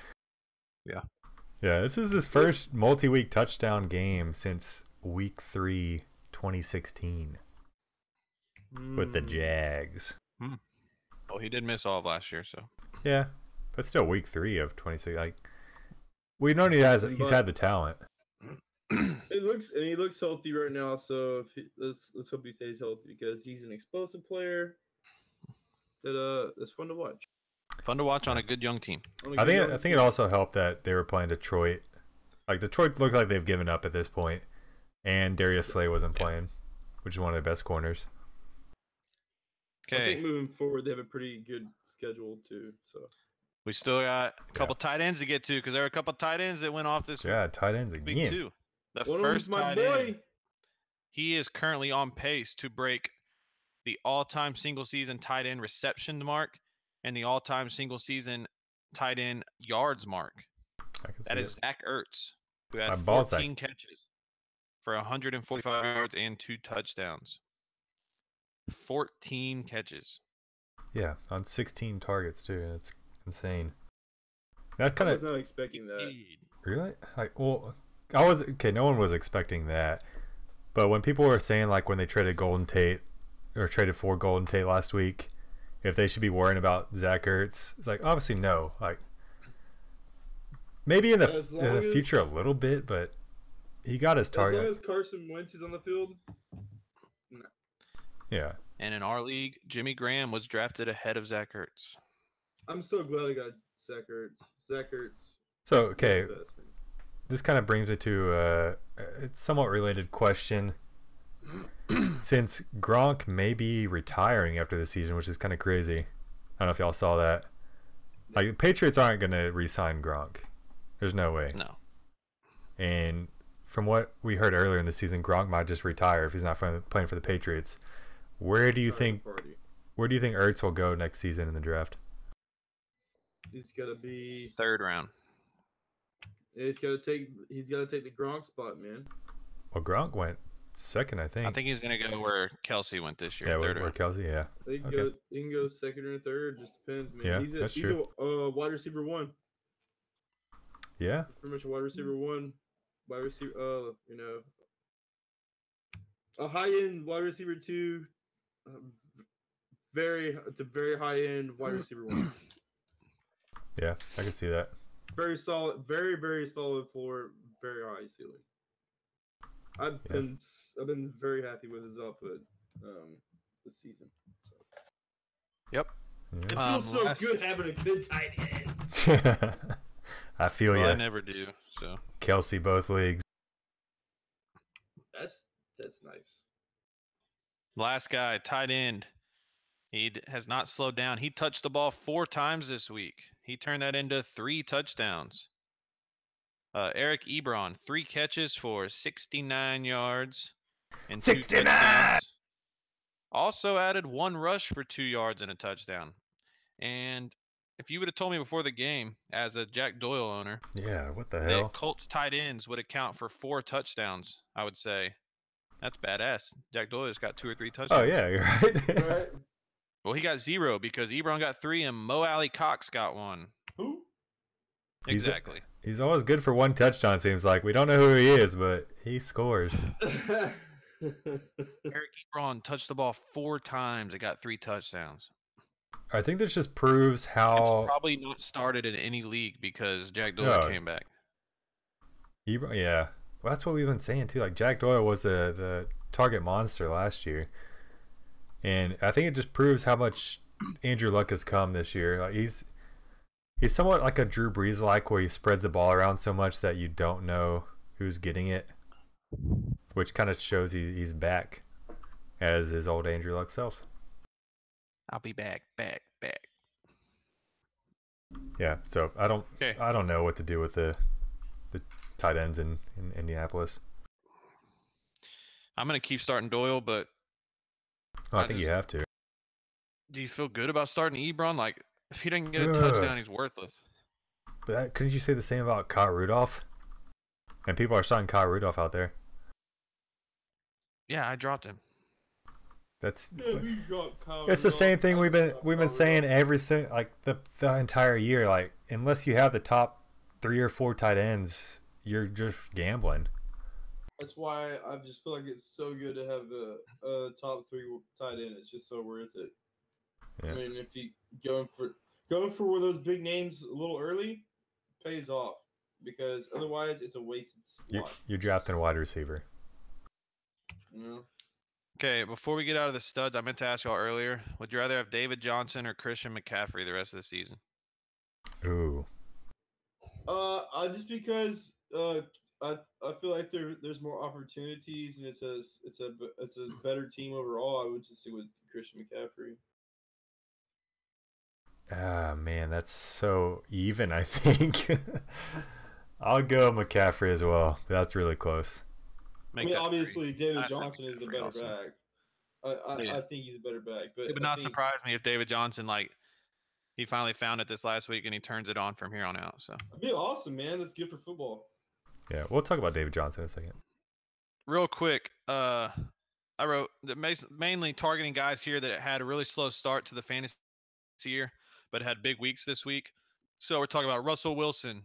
S2: Yeah.
S4: Yeah, this is his first multi-week touchdown game since week 3, 2016 with the Jags.
S2: Well, he did miss all of last year, so.
S4: Yeah, but still week 3 of 26. Like we know he's had the talent.
S3: He looks healthy right now. So let's hope he stays healthy because he's an explosive player that's fun to watch.
S2: Fun to watch on a good young team.
S4: I think it also helped that they were playing Detroit. Like Detroit looked like they've given up at this point, and Darius Slay wasn't playing, which is one of the best corners.
S3: I think
S2: Okay,
S3: moving forward they have a pretty good schedule too. So
S2: we still got a couple tight ends to get to because there were a couple tight ends that went off this
S4: Yeah, tight ends
S2: week
S4: again.
S2: too. The
S3: one of them's
S2: first
S3: my
S2: tight
S3: boy.
S2: end, he is currently on pace to break the all-time single-season tight end reception mark and the all-time single-season tight end yards mark.
S4: I can see
S2: That is
S4: it.
S2: Zach Ertz, who had
S4: My ball, Zach.
S2: 14 catches for 145 yards and 2 touchdowns. 14 catches.
S4: Yeah, on 16 targets too. That's insane. That
S3: I
S4: kind
S3: was
S4: of
S3: not expecting that.
S4: really like. Well, I was okay. No one was expecting that, but when people were saying like when they traded Golden Tate or traded for Golden Tate last week, if they should be worrying about Zach Ertz, it's like obviously no. Like maybe in
S3: As long
S4: the
S3: as-
S4: future a little bit, but he got his
S3: As long
S4: target.
S3: as Carson Wentz is on the field,
S4: Yeah.
S2: And in our league, Jimmy Graham was drafted ahead of Zach Ertz.
S3: I'm so glad I got Zach Ertz. Zach Ertz.
S4: So okay,
S3: the best, man.
S4: this kind of brings me to a somewhat related question. Since Gronk may be retiring after the season, which is kind of crazy. I don't know if y'all saw that. Like the Patriots aren't going to re-sign Gronk. There's no way.
S2: No.
S4: And from what we heard earlier in the season, Gronk might just retire if he's not playing for the Patriots. Where do you think Ertz will go next season in the draft?
S3: He's got to be
S2: 3rd round.
S3: He's got to take the Gronk spot, man.
S4: Well, Gronk went 2nd, I think.
S2: I think he's going to go where Kelsey went this year.
S4: Yeah,
S2: 3rd
S4: where
S2: round.
S4: Kelsey, yeah.
S3: He can go 2nd or 3rd. Just depends, man.
S4: Yeah,
S3: he's
S4: that's
S3: he's
S4: true.
S3: a wide receiver 1.
S4: Yeah.
S3: He's pretty much a wide receiver 1. Wide receiver, a high-end wide receiver 2. Very high-end wide receiver 1.
S4: Yeah, I can see that.
S3: Very solid, very, very solid floor, very high ceiling. I've been very happy with his output this season. So.
S2: Yep.
S3: It
S4: Yeah.
S3: feels so good having a good tight end.
S4: I feel
S2: Well,
S4: you.
S2: I never do. So
S4: Kelsey, both leagues.
S3: That's nice.
S2: last guy, tight end. He has not slowed down. He touched the ball 4 times this week. He turned that into 3 touchdowns. Eric Ebron, 3 catches for 69 yards and 2 touchdowns. Also added 1 rush for 2 yards and a touchdown. And if you would have told me before the game, as a Jack Doyle owner,
S4: Yeah, what the
S2: that
S4: hell?
S2: Colts tight ends would account for 4 touchdowns, I would say that's badass. Jack Doyle's got 2 or 3 touchdowns.
S4: Oh, yeah, you're right.
S3: Right?
S2: Well, he got 0 because Ebron got 3 and Mo Alley Cox got 1.
S3: Who?
S2: Exactly.
S4: He's always good for 1 touchdown, seems like. We don't know who he is, but he scores.
S2: Eric Ebron touched the ball 4 times and got 3 touchdowns.
S4: I think this just proves
S2: And
S4: how...
S2: was probably not started in any league because Jack Doyle
S4: No.
S2: came back.
S4: Yeah, well, that's what we've been saying too. Like Jack Doyle was the target monster last year, and I think it just proves how much Andrew Luck has come this year. Like he's somewhat like a Drew Brees like, where he spreads the ball around so much that you don't know who's getting it, which kind of shows he's back as his old Andrew Luck self.
S2: I'll be back.
S4: Yeah, so I
S2: Okay.
S4: don't know what to do with the tight ends in Indianapolis.
S2: I'm going to keep starting Doyle, but
S4: I think you have to.
S2: do you feel good about starting Ebron? Like, if he didn't get a
S4: Ugh.
S2: touchdown, he's worthless.
S4: But couldn't you say the same about Kyle Rudolph? And people are starting Kyle Rudolph out there.
S2: Yeah, I dropped him.
S4: That's
S3: It's
S4: it's the same thing we've been saying the entire year. Like unless you have the top 3 or 4 tight ends, you're just gambling.
S3: That's why I just feel like it's so good to have a top 3 tight end. It's just so worth it.
S4: Yeah.
S3: I mean, if you going for one of those big names a little early, pays off because otherwise it's a wasted slot.
S4: You're drafting a wide receiver.
S3: You know?
S2: Okay, before we get out of the studs, I meant to ask y'all earlier, would you rather have David Johnson or Christian McCaffrey the rest of the season?
S4: Ooh.
S3: Just because I feel like there's more opportunities and it's a better team overall. I would just stick with Christian McCaffrey.
S4: Ah, man, that's so even, I think. I'll go McCaffrey as well. That's really close.
S2: Make
S3: I mean,
S2: that
S3: obviously,
S2: three.
S3: David
S2: I think
S3: Johnson is the
S2: McCaffrey
S3: better
S2: also.
S3: back.
S2: Yeah.
S3: I think he's a better back, but
S2: It would
S3: I
S2: not
S3: think
S2: surprise me if David Johnson, like, he finally found it this last week and he turns it on from here on out. So,
S3: it'd be awesome, man. That's good for football.
S4: Yeah, we'll talk about David Johnson in a second.
S2: real quick, I wrote that mainly targeting guys here that had a really slow start to the fantasy year, but had big weeks this week. So we're talking about Russell Wilson,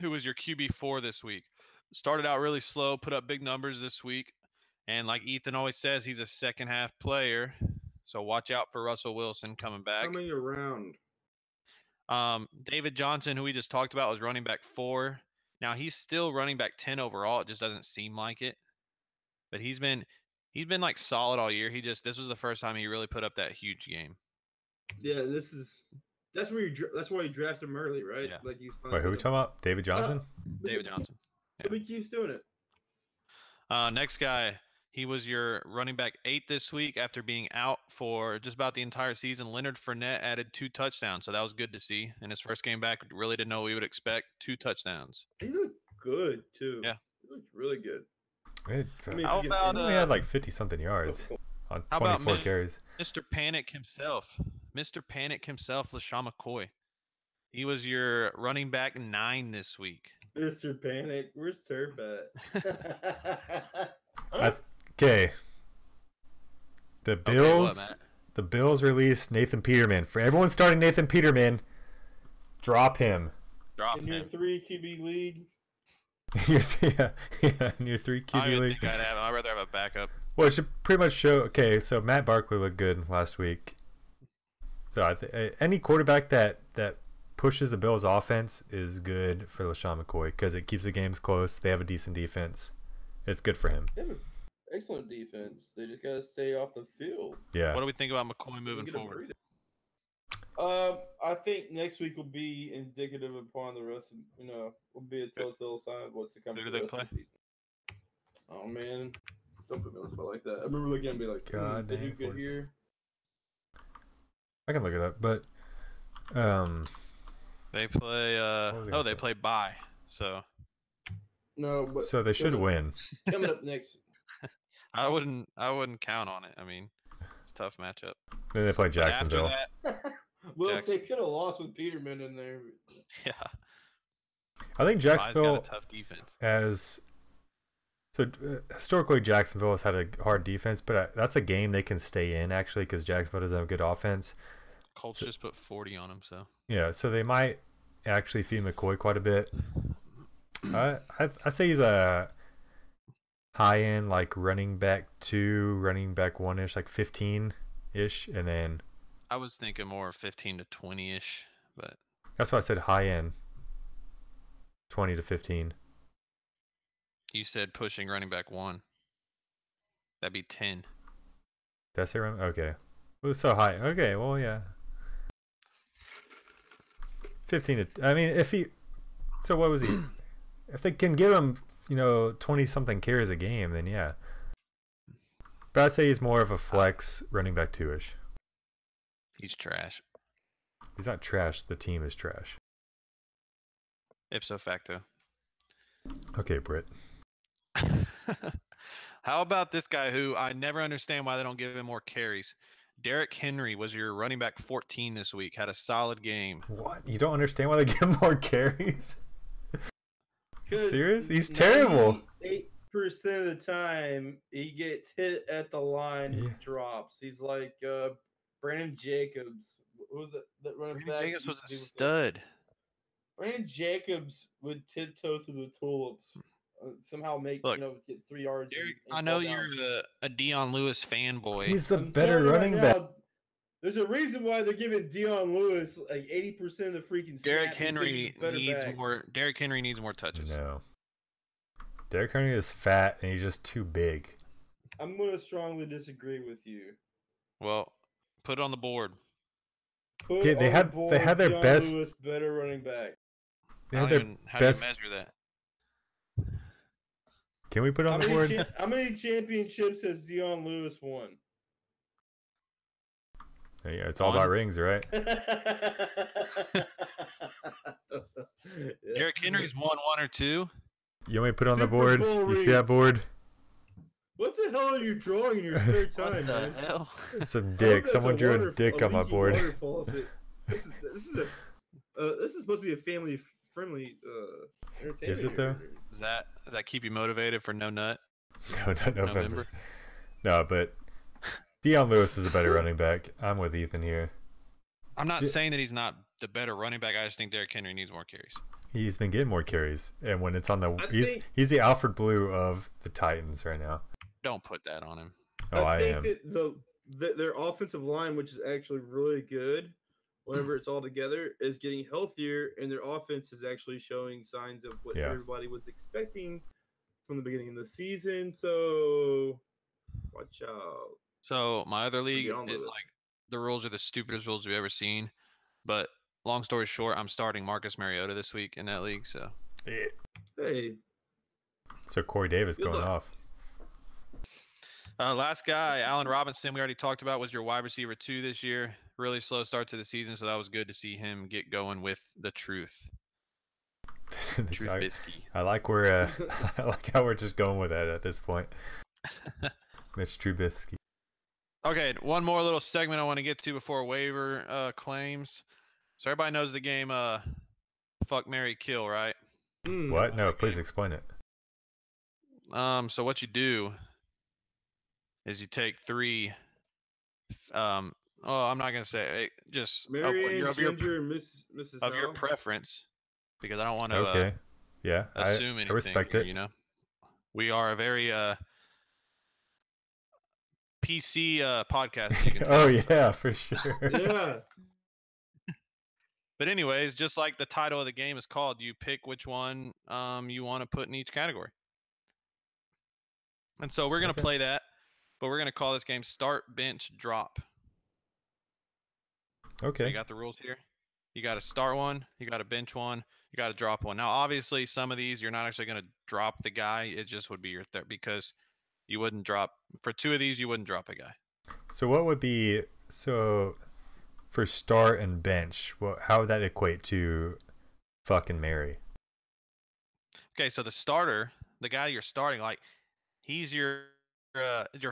S2: who was your QB4 this week. Started out really slow, put up big numbers this week. And like Ethan always says, he's a second half player. So watch out for Russell Wilson coming back.
S3: Coming around.
S2: David Johnson, who we just talked about, was running back 4. Now he's still running back 10 overall. It just doesn't seem like it. But he's been like solid all year. This was the first time he really put up that huge game.
S3: Yeah, that's why you drafted him early, right?
S2: Yeah.
S3: Like he's
S4: Wait, who are we talking about? David Johnson?
S2: David Johnson.
S3: But he keeps doing it.
S2: Next guy, He was your running back 8 this week after being out for just about the entire season. Leonard Fournette added 2 touchdowns, so that was good to see. In his first game back, really didn't know what we would expect. 2 touchdowns.
S3: He looked good too.
S2: Yeah.
S3: He looked really good.
S2: How about
S4: he only had like 50-something yards on
S2: How about
S4: 24 carries.
S2: Mr. Panic himself? Mr. Panic himself, LaShawn McCoy. He was your running back 9 this week.
S3: Mr. Panic, where's Turbat?
S4: Okay. The Bills.
S2: Okay, what, Matt?
S4: The Bills released Nathan Peterman. For everyone starting Nathan Peterman, drop him.
S2: Drop
S3: In your
S2: him.
S3: 3 QB league.
S4: In your 3
S2: I
S4: QB
S2: don't even
S4: league.
S2: think I'd have him. I'd rather have a backup.
S4: Well, it should pretty much show. Okay, so Matt Barkley looked good last week. So I think any quarterback that pushes the Bills' offense is good for LaShawn McCoy because it keeps the games close. They have a decent defense. It's good for him.
S3: They have an excellent defense. They just gotta stay off the field.
S4: Yeah.
S2: What do we think about McCoy moving
S3: Get a
S2: forward?
S3: breather. I think next week will be indicative upon the rest of will be a telltale sign of what's to come
S2: Who
S3: for
S2: do
S3: the
S2: they
S3: rest of the season. Oh man, don't put me on the spot like that. I remember looking at him and be like,
S4: God
S3: they do
S4: dang,
S3: good
S4: what is
S3: here.
S4: I can look it up, but
S2: They play.
S4: was I gonna
S2: They
S4: say?
S2: play bye. So
S3: No, but
S4: so they should win.
S3: coming up next.
S2: I wouldn't count on it. I mean, it's a tough matchup.
S4: Then they play
S2: But
S4: Jacksonville.
S2: After that,
S3: Well,
S2: Jackson.
S3: they could have lost with Peterman in there.
S2: yeah,
S4: I think
S2: Bye's got
S4: Jacksonville
S2: a tough defense.
S4: historically Jacksonville has had a hard defense, but that's a game they can stay in actually because Jacksonville doesn't have a good offense.
S2: Colts just put 40 on him, so
S4: Yeah, so they might actually feed McCoy quite a bit. I say he's a high end like running back 2, running back 1-ish, like 15-ish, and then
S2: I was thinking more 15 to 20-ish, but
S4: that's why I said high end 20 to 15.
S2: you said pushing running back 1. That'd be 10.
S4: Did I say run? Okay. It was so high. Okay, well yeah. 15 to I mean if he so what was he? If they can give him, 20 something carries a game, then yeah. But I'd say he's more of a flex running back 2-ish.
S2: He's trash.
S4: He's not trash, the team is trash.
S2: Ipso facto.
S4: Okay, Britt.
S2: How about this guy who I never understand why they don't give him more carries? Derrick Henry was your running back 14 this week. Had a solid game.
S4: What? You don't understand why they give him more carries?
S3: 'Cause
S4: Serious? He's terrible.
S3: 8% of the time, he gets hit at the line
S4: Yeah.
S3: and drops. He's like Brandon Jacobs. What was that running back?
S2: Vegas was a
S3: He
S2: stud.
S3: Brandon Jacobs would tiptoe through the tulips, somehow make
S2: Look,
S3: get 3 yards.
S2: Derrick,
S3: and
S2: I know
S3: fall down.
S2: you're a Dion Lewis fanboy.
S4: He's the
S3: I'm
S4: better
S3: telling you right
S4: running back.
S3: now, there's a reason why they're giving Dion Lewis like 80% of the freaking snaps.
S2: Derrick
S3: He's
S2: Henry
S3: a better
S2: needs
S3: back.
S2: more. Derrick Henry needs more touches.
S4: No. Derrick Henry is fat and he's just too big.
S3: I'm going to strongly disagree with you.
S2: Well, put it on the board.
S3: Put
S4: They
S3: on the
S4: had
S3: board
S4: their
S3: Dion
S4: best-
S3: Lewis, better running back.
S4: They
S2: I
S4: had
S2: don't
S4: their
S2: even, how
S4: best.
S2: do you measure that?
S4: Can we put it
S3: How
S4: on the
S3: many,
S4: board?
S3: how many championships has Dion Lewis won?
S4: Yeah, it's all
S2: One.
S4: about rings, right?
S2: Derrick Henry's won 1 or 2.
S4: You want me to put it on the
S3: Super
S4: board?
S3: Bowl
S4: You see that
S3: rings.
S4: board?
S3: What the hell are you drawing in your spare
S2: What
S3: time,
S2: the
S3: man?
S2: hell?
S4: It's a
S3: I hope
S4: dick.
S3: that's
S4: Someone drew a dick on my
S3: leaky
S4: board.
S3: waterfall if it- This is supposed to be a family friendly entertainment.
S4: Is it, though?
S3: here.
S2: Does that keep you motivated for no nut?
S4: No, not November.
S2: November?
S4: No, but Dion Lewis is a better running back. I'm with Ethan here.
S2: I'm not
S4: Di-
S2: saying that he's not the better running back. I just think Derrick Henry needs more carries.
S4: He's been getting more carries, and when it's on the,
S3: I
S4: he's
S3: think-
S4: he's the Alfred Blue of the Titans right now.
S2: Don't put that on him.
S4: Oh, I
S3: think
S4: am.
S3: that their offensive line, which is actually really good, whenever it's all together, is getting healthier, and their offense is actually showing signs of what
S4: Yeah.
S3: everybody was expecting from the beginning of the season. So, watch out.
S2: So my other league
S3: Dion
S2: is
S3: Lewis.
S2: like the rules are the stupidest rules we've ever seen. But long story short, I'm starting Marcus Mariota this week in that league. So
S3: Hey,
S4: So Corey Davis
S3: Good
S4: going
S3: luck.
S4: off.
S2: Last guy, Allen Robinson, we already talked about, was your wide receiver 2 this year. Really slow start to the season, so that was good to see him get going with the truth. Trubisky.
S4: I like where I like how we're just going with that at this point. Mitch Trubisky.
S2: Okay, one more little segment I want to get to before waiver claims. So everybody knows the game fuck, marry, kill, right?
S4: What? No, please explain it.
S2: So what you do is you take 3 I'm not gonna say it, just
S3: Mary Ann, Ginger, and Mrs.
S2: of your
S3: Howell.
S2: preference, because I don't want to
S4: Okay. Yeah.
S2: assume anything.
S4: I respect
S2: here,
S4: it.
S2: You know, we are a very PC podcast. You can tell.
S4: Oh yeah, for sure.
S3: Yeah.
S2: But anyways, just like the title of the game is called, you pick which one you want to put in each category. And so we're gonna play that, but we're gonna call this game Start, Bench, Drop.
S4: Okay.
S2: So you got the rules here. You got to start one, you got to bench one, you got to drop one. Now, obviously, some of these you're not actually going to drop the guy. It just would be your third, because you wouldn't drop for 2 of these. You wouldn't drop a guy.
S4: So what would be for start and bench? How would that equate to fucking Mary?
S2: Okay, so the starter, the guy you're starting, like he's your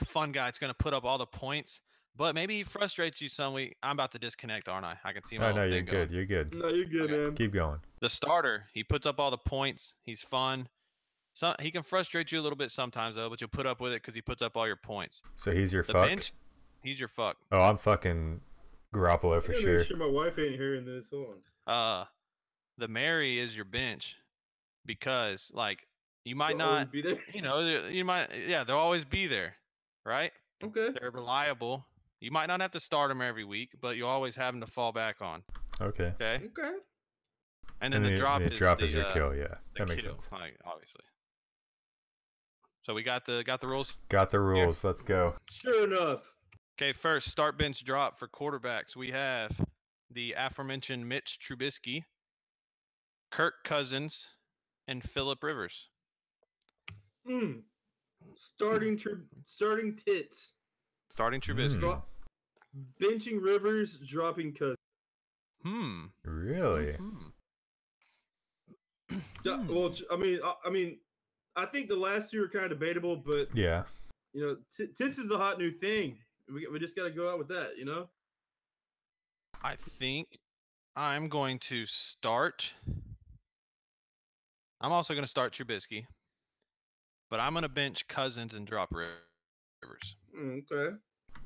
S2: fun guy. It's going to put up all the points. But maybe he frustrates you some week. I'm about to disconnect, aren't I? I can see my
S4: no,
S2: own
S4: you're
S2: thing
S4: good.
S2: going.
S4: You're good.
S3: No, you're good, man.
S4: Keep going.
S2: The starter, he puts up all the points. He's fun. So he can frustrate you a little bit sometimes, though, but you'll put up with it because he puts up all your points.
S4: So he's your
S2: The
S4: fuck?
S2: bench, he's your fuck.
S4: Oh, I'm fucking Garoppolo for
S3: I gotta
S4: sure.
S3: Make sure my wife ain't hearing this. Hold on.
S2: The Mary is your bench, because like you might
S3: They'll always
S2: not
S3: be there.
S2: you know, you might, yeah, they'll always be there, right?
S3: Okay.
S2: They're reliable. You might not have to start them every week, but you always have them to fall back on.
S4: Okay.
S2: Okay.
S3: Okay.
S2: And then the drop
S4: is your kill. Yeah,
S2: the
S4: that makes
S2: kill,
S4: sense.
S2: like, obviously. So we got the rules.
S4: Got the rules. Let's go.
S3: Sure enough.
S2: Okay, first start, bench, drop for quarterbacks. We have the aforementioned Mitch Trubisky, Kirk Cousins, and Phillip Rivers.
S3: Starting tits.
S2: Starting Trubisky.
S3: Dro- benching Rivers, dropping Cousins.
S4: Really?
S3: Well, I think the last 2 are kind of debatable, but
S4: Yeah.
S3: you know, tits is the hot new thing. We just got to go out with that, you know.
S2: I think I'm going to start. I'm also going to start Trubisky, but I'm going to bench Cousins and drop Rivers.
S3: Okay.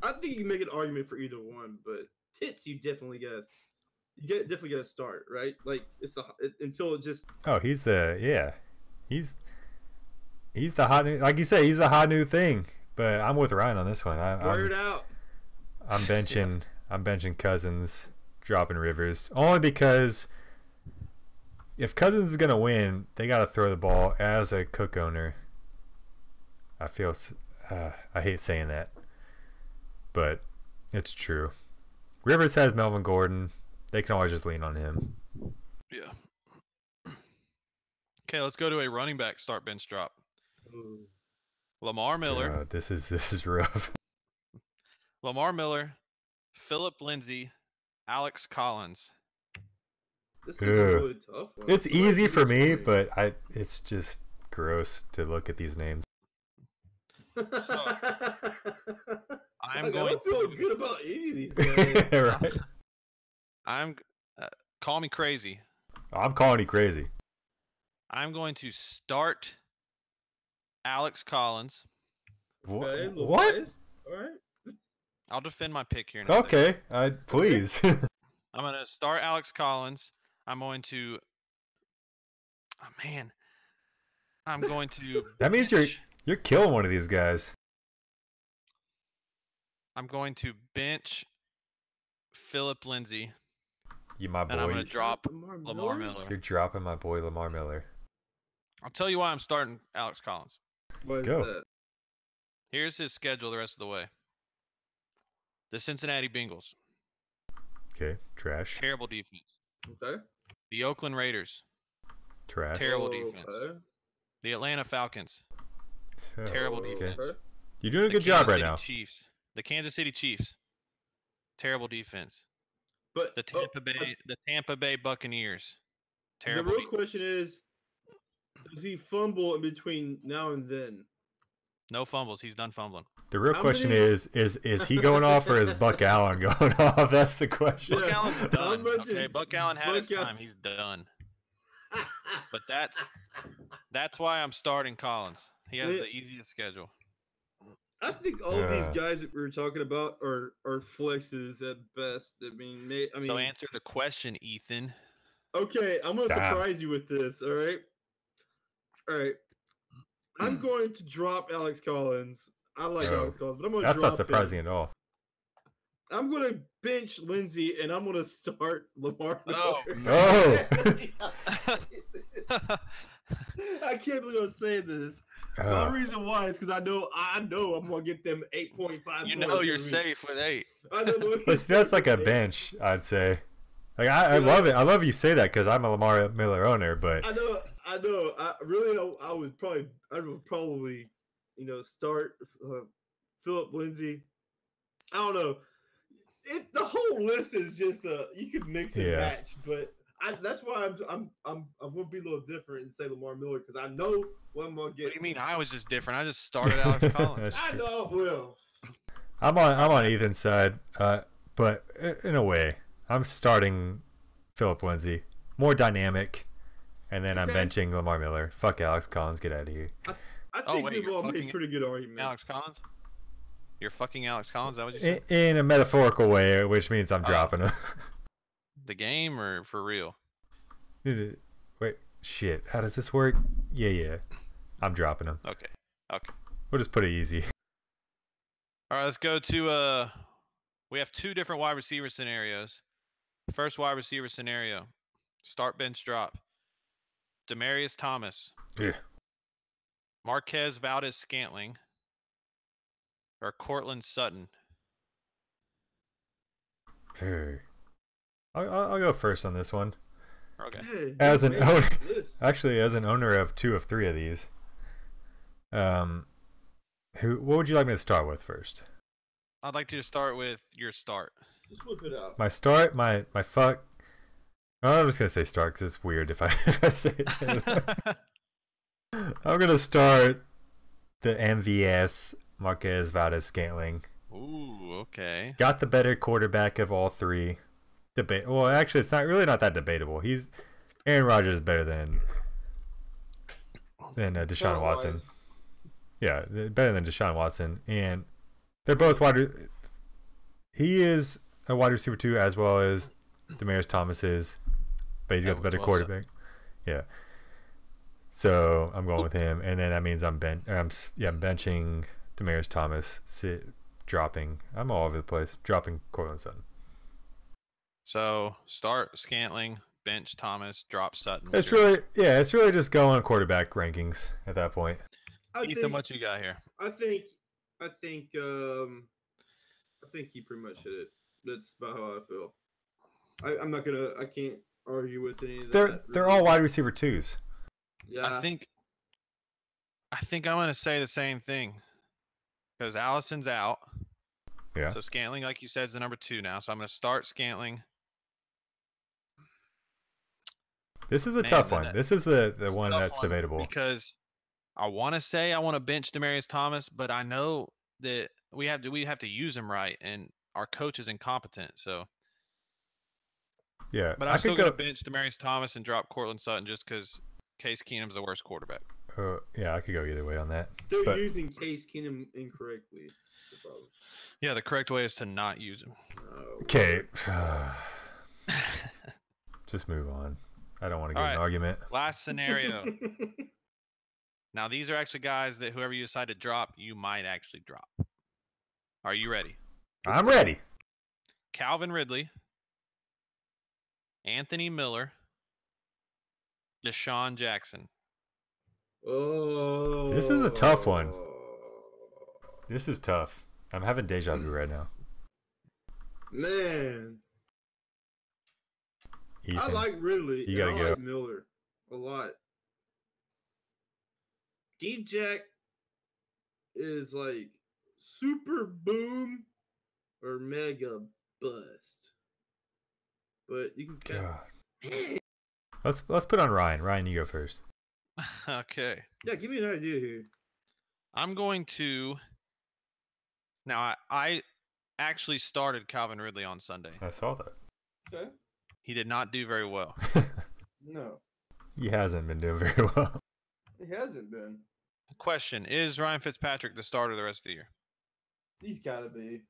S3: I think you can make an argument for either one, but tits you definitely gotta start, right? Like until it just.
S4: Oh, he's the hot new, like you say, he's the hot new thing. But I'm with Ryan on this one.
S3: Word out.
S4: I'm benching. I'm benching Cousins, dropping Rivers, only because if Cousins is gonna win, they gotta throw the ball. As a Cook owner, I feel I hate saying that, but it's true. Rivers has Melvin Gordon. They can always just lean on him.
S2: Yeah. Okay, let's go to a running back start, bench, drop.
S3: Ooh.
S2: Lamar Miller.
S4: This is rough.
S2: Lamar Miller, Philip Lindsay, Alex Collins.
S3: This is a really tough one.
S4: It's easy for me, but it's just gross to look at these names.
S2: I'm
S3: I
S2: going
S3: don't feel
S2: to-
S3: good about any of these guys.
S4: Right?
S2: Call me crazy.
S4: I'm calling you crazy.
S2: I'm going to start Alex Collins.
S3: Okay, little
S4: What?
S3: bias. All right.
S2: I'll defend my pick here. In a second.
S4: Okay, please.
S2: I'm going to start Alex Collins. I'm going to. Oh man. I'm going to.
S4: That means you're killing one of these guys.
S2: I'm going to bench Philip Lindsay,
S4: You my boy.
S2: and I'm going to drop
S3: Lamar
S2: Lamar
S3: Miller?
S2: Miller.
S4: You're dropping my boy Lamar Miller.
S2: I'll tell you why I'm starting Alex Collins.
S3: What is
S4: Go.
S3: that?
S2: Here's his schedule the rest of the way. The Cincinnati Bengals,
S4: Okay, trash.
S2: terrible defense.
S3: Okay.
S2: The Oakland Raiders,
S4: Trash.
S2: terrible
S3: Oh,
S2: defense.
S3: okay.
S2: The Atlanta Falcons,
S4: Oh,
S2: terrible
S4: okay.
S2: defense.
S3: Okay.
S4: You're doing a
S2: The
S4: good job
S2: Kansas
S4: right
S2: City
S4: now.
S2: Chiefs. The Kansas City Chiefs. Terrible defense.
S3: But
S2: The Tampa Bay Buccaneers.
S3: the
S2: Terrible.
S3: real question is, does he fumble in between now and then?
S2: No fumbles. He's done fumbling.
S4: The real
S3: How
S4: question
S3: many-
S4: is he going off or is Buck Allen going off? That's the question.
S2: Buck
S3: Yeah.
S2: Allen's
S3: How
S2: done.
S3: much
S2: Okay,
S3: is
S2: Buck Allen had his
S3: Buck Al-
S2: time. He's done. But that's why I'm starting Collins. He has the easiest schedule.
S3: I think all these guys that we were talking about are flexes at best. I mean,
S2: So answer the question, Ethan.
S3: okay, I'm gonna
S4: Damn.
S3: surprise you with this. All right. I'm going to drop Alex Collins. I like
S4: Oh.
S3: Alex Collins, but I'm gonna
S4: That's
S3: drop
S4: not surprising
S3: him.
S4: at all.
S3: I'm gonna bench Lindsey and I'm gonna start Lamar.
S2: Oh,
S3: Miller.
S4: Oh.
S3: I can't believe I'm saying this. The
S4: Uh,
S3: only reason why is because I know I'm gonna get them 8.5.
S2: You know you're safe with 8.
S3: I know
S4: that's like a bench, I'd say. Like I love it. I love you say that because I'm a Lamar Miller owner, but
S3: I know. I would probably, start Philip Lindsay. I don't know. The whole list is just you could mix and
S4: Yeah.
S3: match, but that's why I'm gonna be a little different and say Lamar Miller because I know what I'm gonna get.
S2: What do you mean? I was just different. I just started Alex Collins.
S4: That's
S3: I
S4: true.
S3: know, Will.
S4: I'm on Ethan's side, but in a way, I'm starting Philip Lindsay, more dynamic, and then I'm
S3: Okay.
S4: benching Lamar Miller. Fuck Alex Collins, get out of here.
S3: I
S2: Oh,
S3: think
S2: wait,
S3: we've
S2: you're
S3: all made
S2: fucking
S3: pretty good arguments.
S2: Alex Collins? You're fucking Alex Collins? Is that what you said?
S4: In a metaphorical way, which means I'm dropping him.
S2: The game or for real?
S4: Wait, shit. How does this work? Yeah. I'm dropping him.
S2: Okay.
S4: We'll just put it easy.
S2: All right, let's go to we have 2 different wide receiver scenarios. First wide receiver scenario. Start, bench, drop. Demaryius Thomas.
S4: Yeah.
S2: Marquez Valdez-Scantling. Or Cortland Sutton.
S4: I'll go first on this one.
S2: Okay.
S3: Hey,
S4: As an
S3: made
S4: owner,
S3: this list.
S4: actually, as an owner of 2 of 3 of these, what would you like me to start with first?
S2: I'd like to start with your start.
S3: Just whip it out.
S4: My start, my fuck. Oh, I'm just gonna say start because it's weird if I say it. I'm gonna start the MVS Marquez Valdez-Scantling.
S2: Ooh, okay.
S4: Got the better quarterback of all 3. Well, actually, it's not that debatable. Aaron Rodgers is better than Deshaun
S3: Talent-wise.
S4: Watson. Yeah, better than Deshaun Watson, and they're both he is a wide receiver too, as well as Demaryius Thomas is, but he's got the better
S2: Well
S4: quarterback. Yeah. So I'm going with him, and then that means I'm benching Demaryius Thomas, dropping. I'm all over the place. Dropping Cortland Sutton.
S2: So start Scantling, bench Thomas, drop Sutton.
S4: It's really just going quarterback rankings at that point.
S2: Ethan, what you got here?
S3: I think he pretty much hit it. That's about how I feel. I can't argue with any of that.
S4: They're all wide receiver 2s.
S3: Yeah.
S2: I think I'm gonna say the same thing because Allison's out.
S4: Yeah.
S2: So Scantling, like you said, is the number 2 now. So I'm gonna start Scantling.
S4: This is a
S2: Man,
S4: tough
S2: then
S4: one. This is the one
S2: Tough
S4: that's
S2: one
S4: debatable.
S2: because I want to say I want to bench Demaryius Thomas, but I know that we have to use him right, and our coach is incompetent. So,
S4: Yeah.
S2: but I'm still gonna bench Demaryius Thomas and drop Cortland Sutton just because Case Keenum's the worst quarterback.
S4: Yeah, I could go either way on that.
S3: They're
S4: but-
S3: using Case Keenum incorrectly. The problem.
S2: Yeah, the correct way is to not use him.
S4: Okay. Just move on. I don't want to get
S2: All
S4: in an
S2: right.
S4: argument.
S2: Last scenario. Now these are actually guys that whoever you decide to drop, you might actually drop. Are you ready?
S4: I'm ready.
S2: Calvin Ridley, Anthony Miller, Deshaun Jackson.
S3: Oh.
S4: This is a tough one. This is tough. I'm having deja vu right now.
S3: Man,
S4: Ethan.
S3: I like Ridley.
S4: you
S3: and
S4: gotta
S3: I
S4: go.
S3: like Miller a lot. D-Jack is like super boom or mega bust. But you can
S4: God. Let's put on Ryan. Ryan, you go first.
S2: Okay.
S3: Yeah, give me an idea here.
S2: I'm going to. Now, I actually started Calvin Ridley on Sunday.
S4: I saw that.
S3: Okay.
S2: He did not do very well.
S3: No,
S4: He hasn't been doing very well.
S3: it hasn't been.
S2: Question: is Ryan Fitzpatrick the starter the rest of the year?
S3: He's got to be.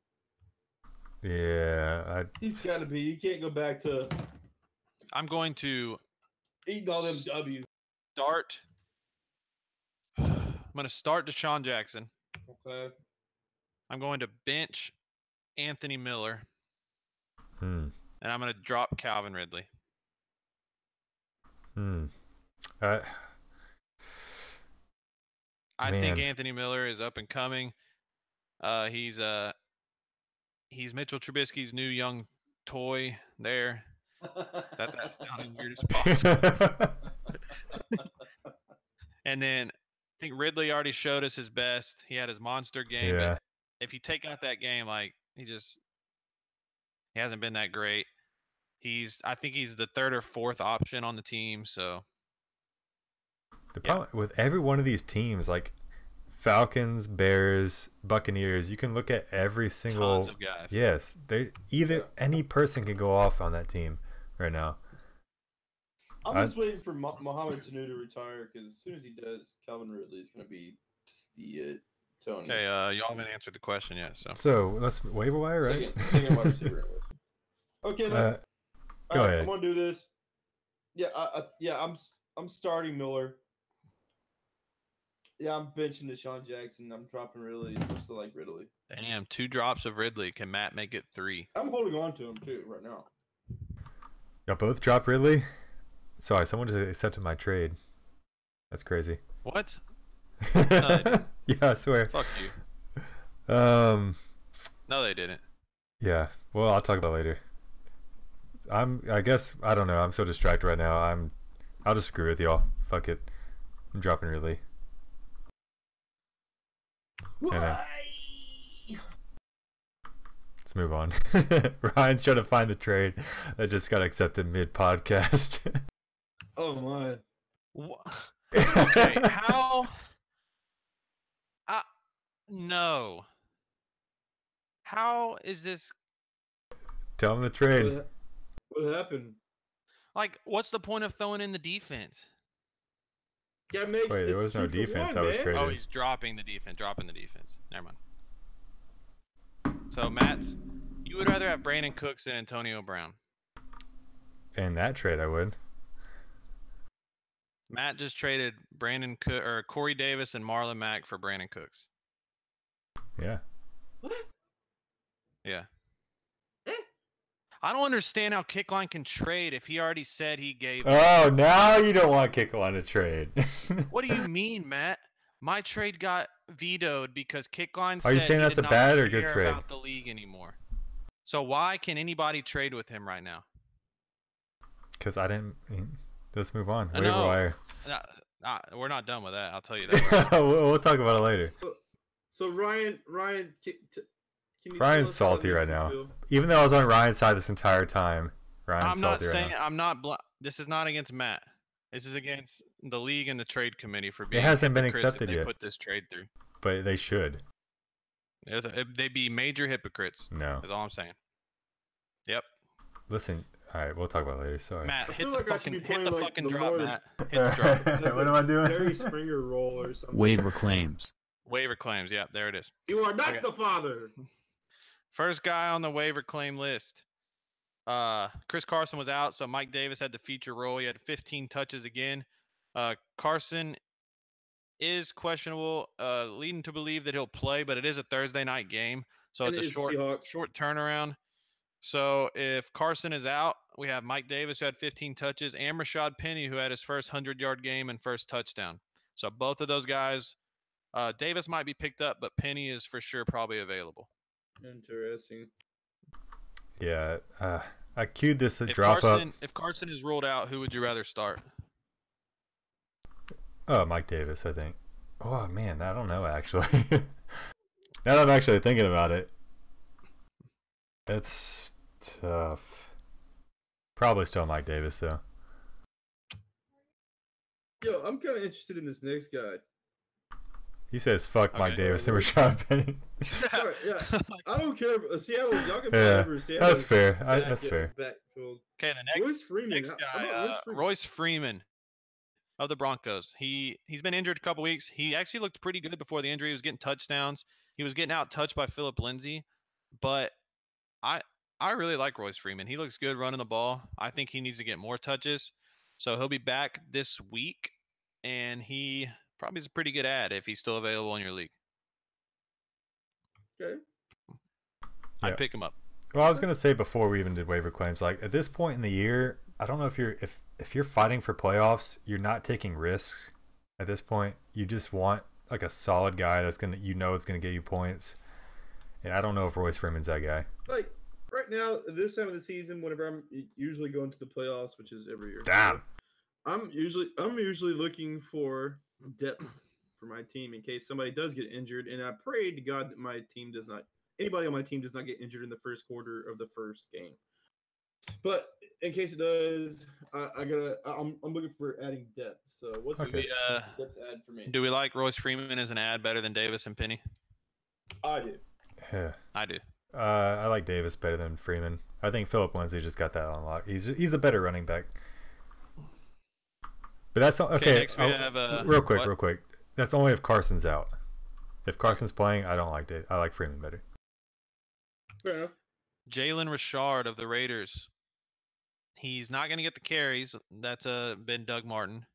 S4: Yeah,
S3: He's got to be. You can't go back to
S2: I'm going to
S3: eating all them W's.
S2: start. I'm going to start Deshaun Jackson.
S3: Okay.
S2: I'm going to bench Anthony Miller,
S4: Hmm.
S2: and I'm going to drop Calvin Ridley.
S4: I
S2: think
S4: Man.
S2: Anthony Miller is up and coming. He's Mitchell Trubisky's new young toy there. That's sounding weird as possible. And then I think Ridley already showed us his best. He had his monster game.
S4: Yeah.
S2: But if you take out that game, like he hasn't been that great. I think he's the third or fourth option on the team. So
S4: The problem with every one of these teams, like Falcons, Bears, Buccaneers, you can look at every single.
S2: tons of guys.
S4: Yes, any person can go off on that team right now.
S3: I'm just waiting for Mohamed Sanu to retire because as soon as he does, Calvin Ridley is going to be the Tony.
S2: Okay, y'all haven't answered the question yet.
S4: So let's waiver wire, right?
S3: Second wide receiver. Okay, then.
S4: Go ahead.
S3: I'm gonna do this. Yeah, I'm starting Miller. Yeah, I'm benching Deshaun Jackson. I'm dropping Ridley. I still like Ridley.
S2: Damn, 2 drops of Ridley. Can Matt make it 3?
S3: I'm holding on to him too right now.
S4: Y'all both drop Ridley. Sorry, someone just accepted my trade. That's crazy.
S2: What?
S4: Yeah, I swear.
S2: Fuck you. No, they didn't.
S4: Yeah. Well, I'll talk about it later. I guess I don't know. I'm so distracted right now. I'll just agree with y'all. Fuck it. I'm dropping Ridley.
S3: Why?
S4: Let's move on. Ryan's trying to find the trade that just got accepted mid podcast.
S3: Oh my.
S2: Okay, how? No. How is this?
S4: Tell him the trade.
S3: What happened?
S2: Like, what's the point of throwing in the defense?
S3: Yeah,
S4: Wait, there was no defense that was traded.
S2: Oh, he's dropping the defense. Never mind. So, Matt, you would rather have Brandon Cooks than Antonio Brown.
S4: In that trade, I would.
S2: Matt just traded Corey Davis and Marlon Mack for Brandon Cooks.
S4: Yeah.
S3: What?
S2: Yeah. I don't understand how Kickline can trade if he already said he gave.
S4: Oh, now you don't want Kickline to trade.
S2: What do you mean, Matt? My trade got vetoed because Kickline said
S4: Are you saying
S2: he
S4: that's
S2: did
S4: a
S2: not
S4: bad or
S2: care
S4: good trade?
S2: about the league anymore. So why can anybody trade with him right now?
S4: Because I didn't. Let's move on.
S2: I
S4: Waiver
S2: know.
S4: wire.
S2: We're not done with that. I'll tell you that.
S4: we'll talk about it later.
S3: So Ryan, can you
S4: Ryan's
S3: tell us how
S4: salty
S3: it
S4: right
S3: makes you
S4: now.
S3: feel?
S4: Even though I was on Ryan's side this entire time, Ryan's
S2: I'm not
S4: salty
S2: saying
S4: right now.
S2: this is not against Matt. This is against the league and the trade committee for
S4: It
S2: being.
S4: hasn't been
S2: hypocrites if
S4: accepted
S2: they
S4: yet.
S2: Put this trade through.
S4: But they should.
S2: They'd be major hypocrites.
S4: No.
S2: Is all I'm saying. Yep.
S4: Listen. All right, we'll talk about it later. Sorry.
S2: Matt,
S3: I
S2: hit
S3: feel
S2: the
S3: like I should be
S2: fucking
S3: playing, like, the
S2: drop,
S3: more-
S2: Matt. Hit the drop.
S4: What am I doing?
S3: Jerry Springer role or something.
S5: Waiver claims.
S2: Waiver claims. Yeah, there it is.
S3: You are not
S2: Okay.
S3: the father.
S2: First guy on the waiver claim list. Chris Carson was out, so Mike Davis had the feature role. He had 15 touches again. Carson is questionable, leading to believe that he'll play, but it is a Thursday night game, so
S3: And
S2: it's a
S3: it is
S2: short
S3: Seahawks.
S2: turnaround. So if Carson is out, we have Mike Davis who had 15 touches and Rashad Penny who had his first 100-yard game and first touchdown. So both of those guys, Davis might be picked up, but Penny is for sure probably available.
S3: Interesting.
S4: Yeah. I queued this to
S2: If
S4: drop up.
S2: Carson is ruled out, who would you rather start?
S4: Oh, Mike Davis, I think. Oh man, I don't know actually. Now that I'm actually thinking about it, it's tough. Probably still Mike Davis though.
S3: Yo, I'm kind of interested in this next guy.
S4: He says fuck Mike
S2: Okay.
S4: Davis and Rashad Penny.
S3: Sorry, yeah, I don't care. Seattle, y'all can
S4: Yeah,
S3: whatever. Seattle.
S4: that's fair. That's fair.
S3: Backfield.
S2: Okay, the
S3: Royce Freeman.
S2: next
S3: How
S2: guy,
S3: about Royce Freeman?
S2: Royce Freeman of the Broncos. He's been injured a couple weeks. He actually looked pretty good before the injury. He was getting touchdowns. He was getting out touched by Phillip Lindsay, but I really like Royce Freeman. He looks good running the ball. I think he needs to get more touches, so he'll be back this week, and he probably is a pretty good ad if he's still available in your league.
S3: Okay.
S4: Yeah.
S2: I'd pick him up.
S4: Well, I was gonna say before we even did waiver claims, like at this point in the year, I don't know if you're fighting for playoffs, you're not taking risks. At this point, you just want like a solid guy that's gonna it's gonna get you points. And I don't know if Royce Freeman's that guy.
S3: Like right now, this time of the season, whenever I'm usually going to the playoffs, which is every year.
S4: Damn.
S3: I'm usually looking for depth for my team in case somebody does get injured, and I pray to God that anybody on my team does not get injured in the first quarter of the first game. But in case it does, I'm looking for adding depth. So what's
S2: Okay.
S3: the depth add for me?
S2: Do we like Royce Freeman as an ad better than Davis and Penny?
S3: I do.
S4: Yeah.
S2: I do.
S4: I like Davis better than Freeman. I think Phillip Lindsay just got that unlocked. He's a better running back. But that's okay.
S2: Next we have
S4: real quick. That's only if Carson's out. If Carson's playing, I don't like Dave. I like Freeman better.
S3: Fair enough.
S2: Jalen Richard of the Raiders. He's not going to get the carries. That's been Doug Martin.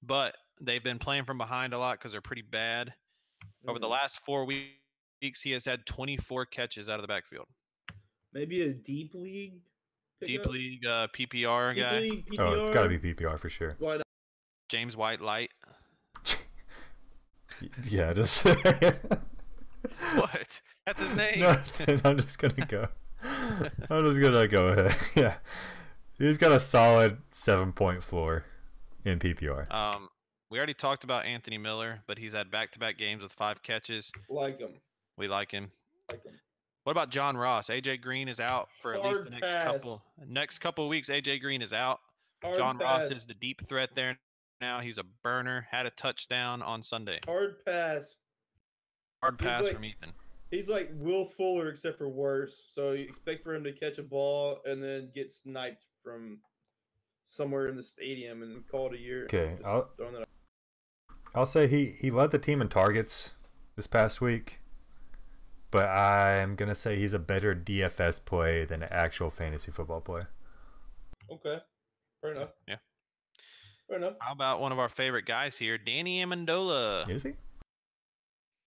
S2: But they've been playing from behind a lot because they're pretty bad. Over the last 4 weeks, he has had 24 catches out of the backfield.
S3: Maybe a deep league?
S2: Deep league PPR guy.
S3: League, PPR?
S4: Oh, it's got to be PPR for sure.
S3: Why not?
S2: James White Light.
S4: Yeah, just
S2: What? That's his name.
S4: Nothing. I'm just gonna go ahead. Yeah, he's got a solid 7-point floor in PPR.
S2: We already talked about Anthony Miller, but he's had back-to-back games with 5 catches.
S3: Like him.
S2: We like him.
S3: Like him.
S2: What about John Ross? AJ Green is out for at least the next couple of weeks. AJ Green is out. John Ross is the deep threat there now. He's a burner. Had a touchdown on Sunday.
S3: Hard pass.
S2: Hard pass from Ethan.
S3: He's like Will Fuller, except for worse. So you expect for him to catch a ball and then get sniped from somewhere in the stadium and call it a year.
S4: Okay, I'll say he led the team in targets this past week, but I'm gonna say he's a better DFS play than an actual fantasy football play.
S3: Okay, fair enough.
S2: Yeah,
S3: fair enough.
S2: How about one of our favorite guys here, Danny Amendola?
S4: Is he?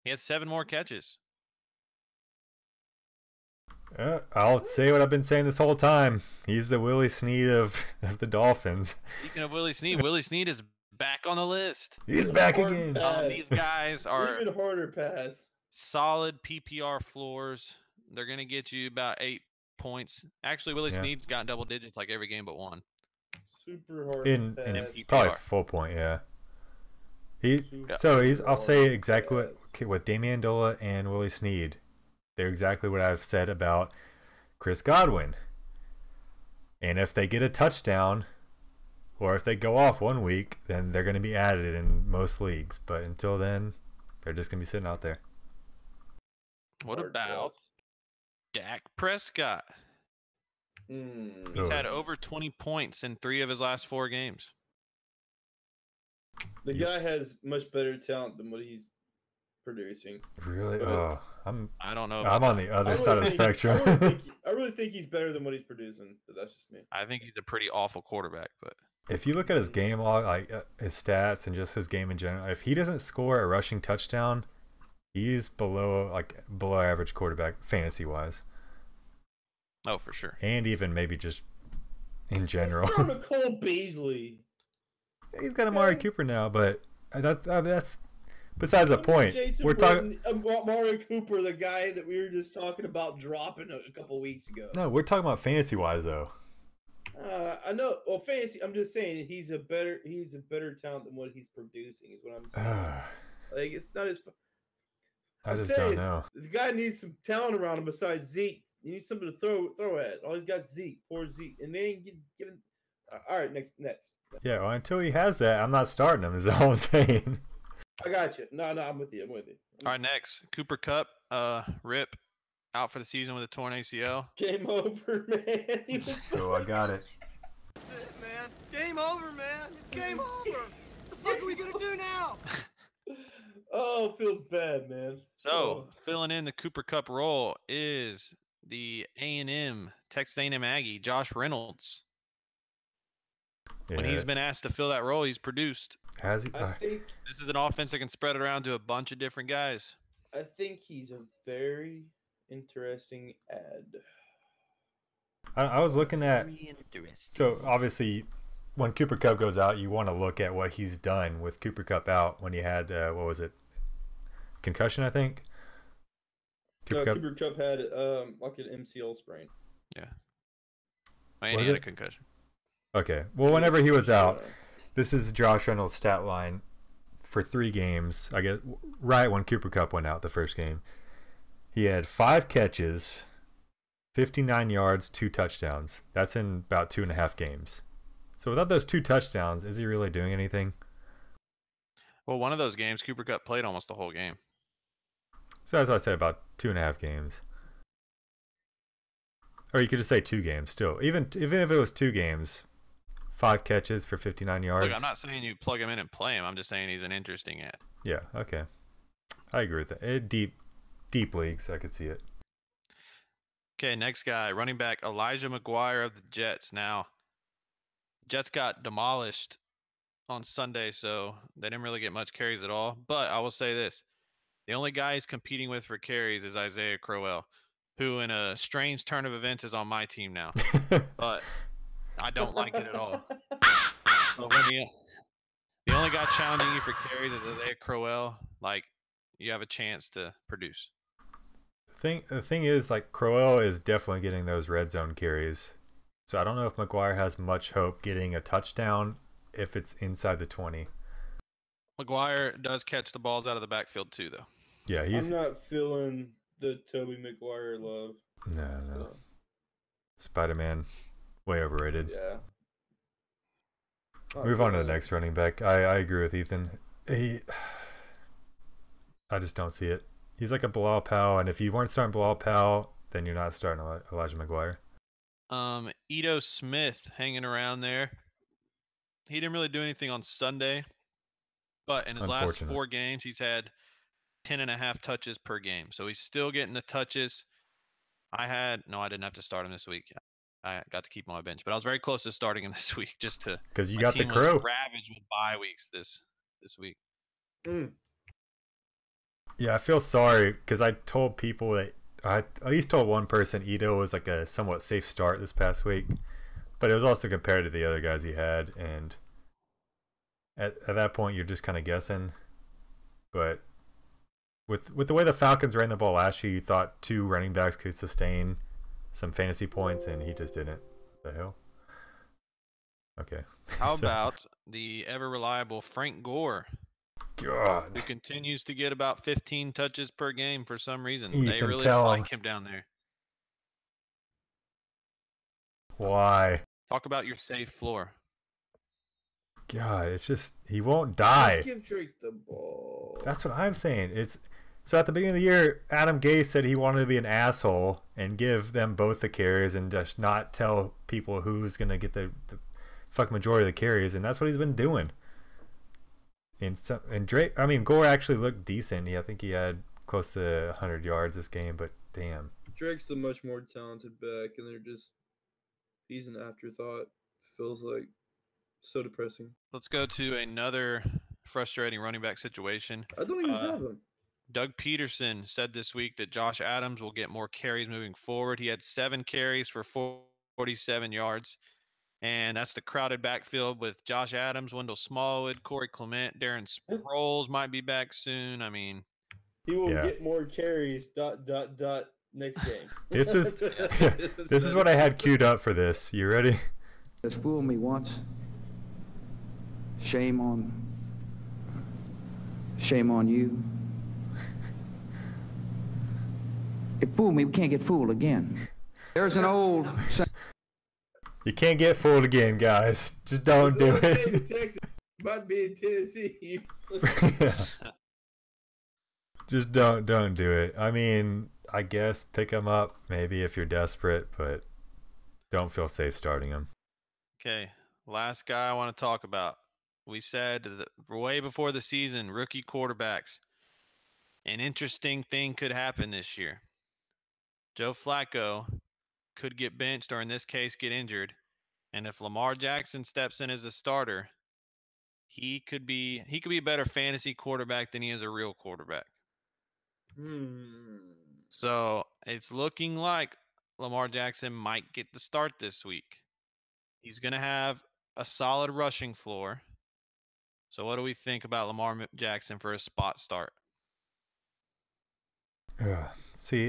S2: He had 7 more catches.
S4: I'll say what I've been saying this whole time. He's the Willie Snead of the Dolphins.
S2: Speaking of Willie Snead, Willie Snead is back on the list.
S4: He's back again.
S2: These guys are
S3: even harder pass.
S2: Solid PPR floors. They're going to get you about 8 points. Actually, Willie Snead's got double digits like every game but one.
S3: Super hard
S4: in
S2: PPR.
S4: Probably full point, yeah. I'll say exactly with Damian Dola and Willie Snead. They're exactly what I've said about Chris Godwin. And if they get a touchdown, or if they go off 1 week, then they're going to be added in most leagues. But until then, they're just going to be sitting out there.
S2: What about Dak Prescott? He's had over 20 points in 3 of his last 4 games.
S3: The guy has much better talent than what he's producing.
S4: Really?
S2: I don't know.
S4: I'm on the other side of the spectrum.
S3: I really think he's better than what he's producing, but that's just me.
S2: I think he's a pretty awful quarterback, but
S4: if you look at his game log, like his stats and just his game in general, if he doesn't score a rushing touchdown, he's below average quarterback fantasy wise.
S2: Oh, for sure.
S4: And even maybe just in general.
S3: Let's throw Cole Beasley.
S4: He's got Amari Cooper now, but that's besides the point. We're talking
S3: Amari Cooper, the guy that we were just talking about dropping a couple weeks ago.
S4: No, we're talking about fantasy wise though.
S3: I know. Well, fantasy. I'm just saying he's a better talent than what he's producing. Is what I'm saying. Like it's not as.
S4: I just don't know.
S3: The guy needs some talent around him besides Zeke. He needs something to throw at. All he's got is Zeke. Poor Zeke. And they ain't giving. All right, next.
S4: Yeah, well, until he has that, I'm not starting him, is all I'm saying.
S3: I got you. No, I'm with you.
S2: All right, next. Cooper Kupp, rip, out for the season with a torn ACL.
S3: Game over, man.
S4: Oh, I got it.
S6: Man, game over, man. It's game over. What the fuck are we gonna do now?
S3: Oh, it feels bad, man.
S2: So, filling in the Cooper Kupp role is the A&M, Texas A&M Aggie, Josh Reynolds.
S4: Yeah.
S2: When he's been asked to fill that role, he's produced.
S4: Has he?
S3: I think
S2: This is an offense that can spread it around to a bunch of different guys.
S3: he's a very interesting ad.
S4: I was looking at.
S2: Very interesting.
S4: So obviously, when Cooper Kupp goes out, you want to look at what he's done with Cooper Kupp out when he had what was it? Concussion, I think.
S3: Cooper Kupp had like an MCL sprain.
S2: Yeah. And
S4: Was
S2: he had
S4: it?
S2: a concussion.
S4: Okay. Well, whenever he was out, this is Josh Reynolds' stat line for 3 games. I guess right when Cooper Kupp went out the first game, he had 5 catches, 59 yards, 2 touchdowns. That's in about 2.5 games. So without those 2 touchdowns, is he really doing anything?
S2: Well, one of those games, Cooper Kupp played almost the whole game.
S4: So that's what I said, about 2.5 games. Or you could just say 2 games still. Even if it was 2 games, 5 catches for 59 yards.
S2: Look, I'm not saying you plug him in and play him. I'm just saying he's an interesting ad.
S4: Yeah, okay. I agree with that. Deep leagues, I could see it.
S2: Okay, next guy, running back Elijah McGuire of the Jets. Now, Jets got demolished on Sunday, so they didn't really get much carries at all. But I will say this. The only guy he's competing with for carries is Isaiah Crowell, who in a strange turn of events is on my team now. But I don't like it at all. But the only guy challenging you for carries is Isaiah Crowell. Like, you have a chance to produce.
S4: The thing is, like, Crowell is definitely getting those red zone carries. So I don't know if McGuire has much hope getting a touchdown if it's inside the 20.
S2: McGuire does catch the balls out of the backfield too, though.
S4: Yeah,
S3: I'm not feeling the Tobey Maguire love.
S4: No. Spider-Man, way overrated.
S3: Yeah.
S4: Move on to the next running back. I agree with Ethan. I just don't see it. He's like a Bilal Powell, and if you weren't starting Bilal Powell, then you're not starting Elijah McGuire.
S2: Ito Smith hanging around there. He didn't really do anything on Sunday, but in his last 4 games, he's had 10.5 touches per game. So he's still getting the touches. I didn't have to start him this week. I got to keep him on my bench, but I was very close to starting him this week just to
S4: because you got the Crow
S2: ravaged with bye weeks this week.
S4: Yeah, I feel sorry because I told people that I at least told one person Ito was like a somewhat safe start this past week, but it was also compared to the other guys he had, and at that point you're just kind of guessing. But with the way the Falcons ran the ball last year, you thought 2 running backs could sustain some fantasy points, and he just didn't. What the hell? Okay.
S2: How about the ever reliable Frank Gore?
S4: God.
S2: Who continues to get about 15 touches per game for some reason.
S4: Ethan,
S2: they really
S4: tell
S2: like
S4: him.
S2: him down there.
S4: Why?
S2: Talk about your safe floor.
S4: God, it's just he won't die.
S3: Just give Drake the ball.
S4: That's what I'm saying. So at the beginning of the year, Adam Gase said he wanted to be an asshole and give them both the carries and just not tell people who's gonna get the fuck majority of the carries, and that's what he's been doing. And Gore actually looked decent. I think he had close to 100 yards this game, but damn.
S3: Drake's a much more talented back, and he's an afterthought. Feels like so depressing.
S2: Let's go to another frustrating running back situation.
S3: I don't even have him.
S2: Doug Peterson said this week that Josh Adams will get more carries moving forward. He had 7 carries for 47 yards. And that's the crowded backfield with Josh Adams, Wendell Smallwood, Corey Clement, Darren Sproles might be back soon. I mean,
S3: he will get more carries. ... Next game.
S4: This is what I had queued up for this. You ready?
S7: Just fooled me once. Shame on you. It fooled me. We can't get fooled again. There's an old...
S4: You can't get fooled again, guys. Just don't do it.
S3: Texas might be in Tennessee.
S4: Just don't do it. I mean, I guess pick him up maybe if you're desperate, but don't feel safe starting him.
S2: Okay, last guy I want to talk about. We said way before the season, rookie quarterbacks. An interesting thing could happen this year. Joe Flacco could get benched, or in this case, get injured. And if Lamar Jackson steps in as a starter, he could be a better fantasy quarterback than he is a real quarterback. So it's looking like Lamar Jackson might get the start this week. He's going to have a solid rushing floor. So what do we think about Lamar Jackson for a spot start?
S4: See,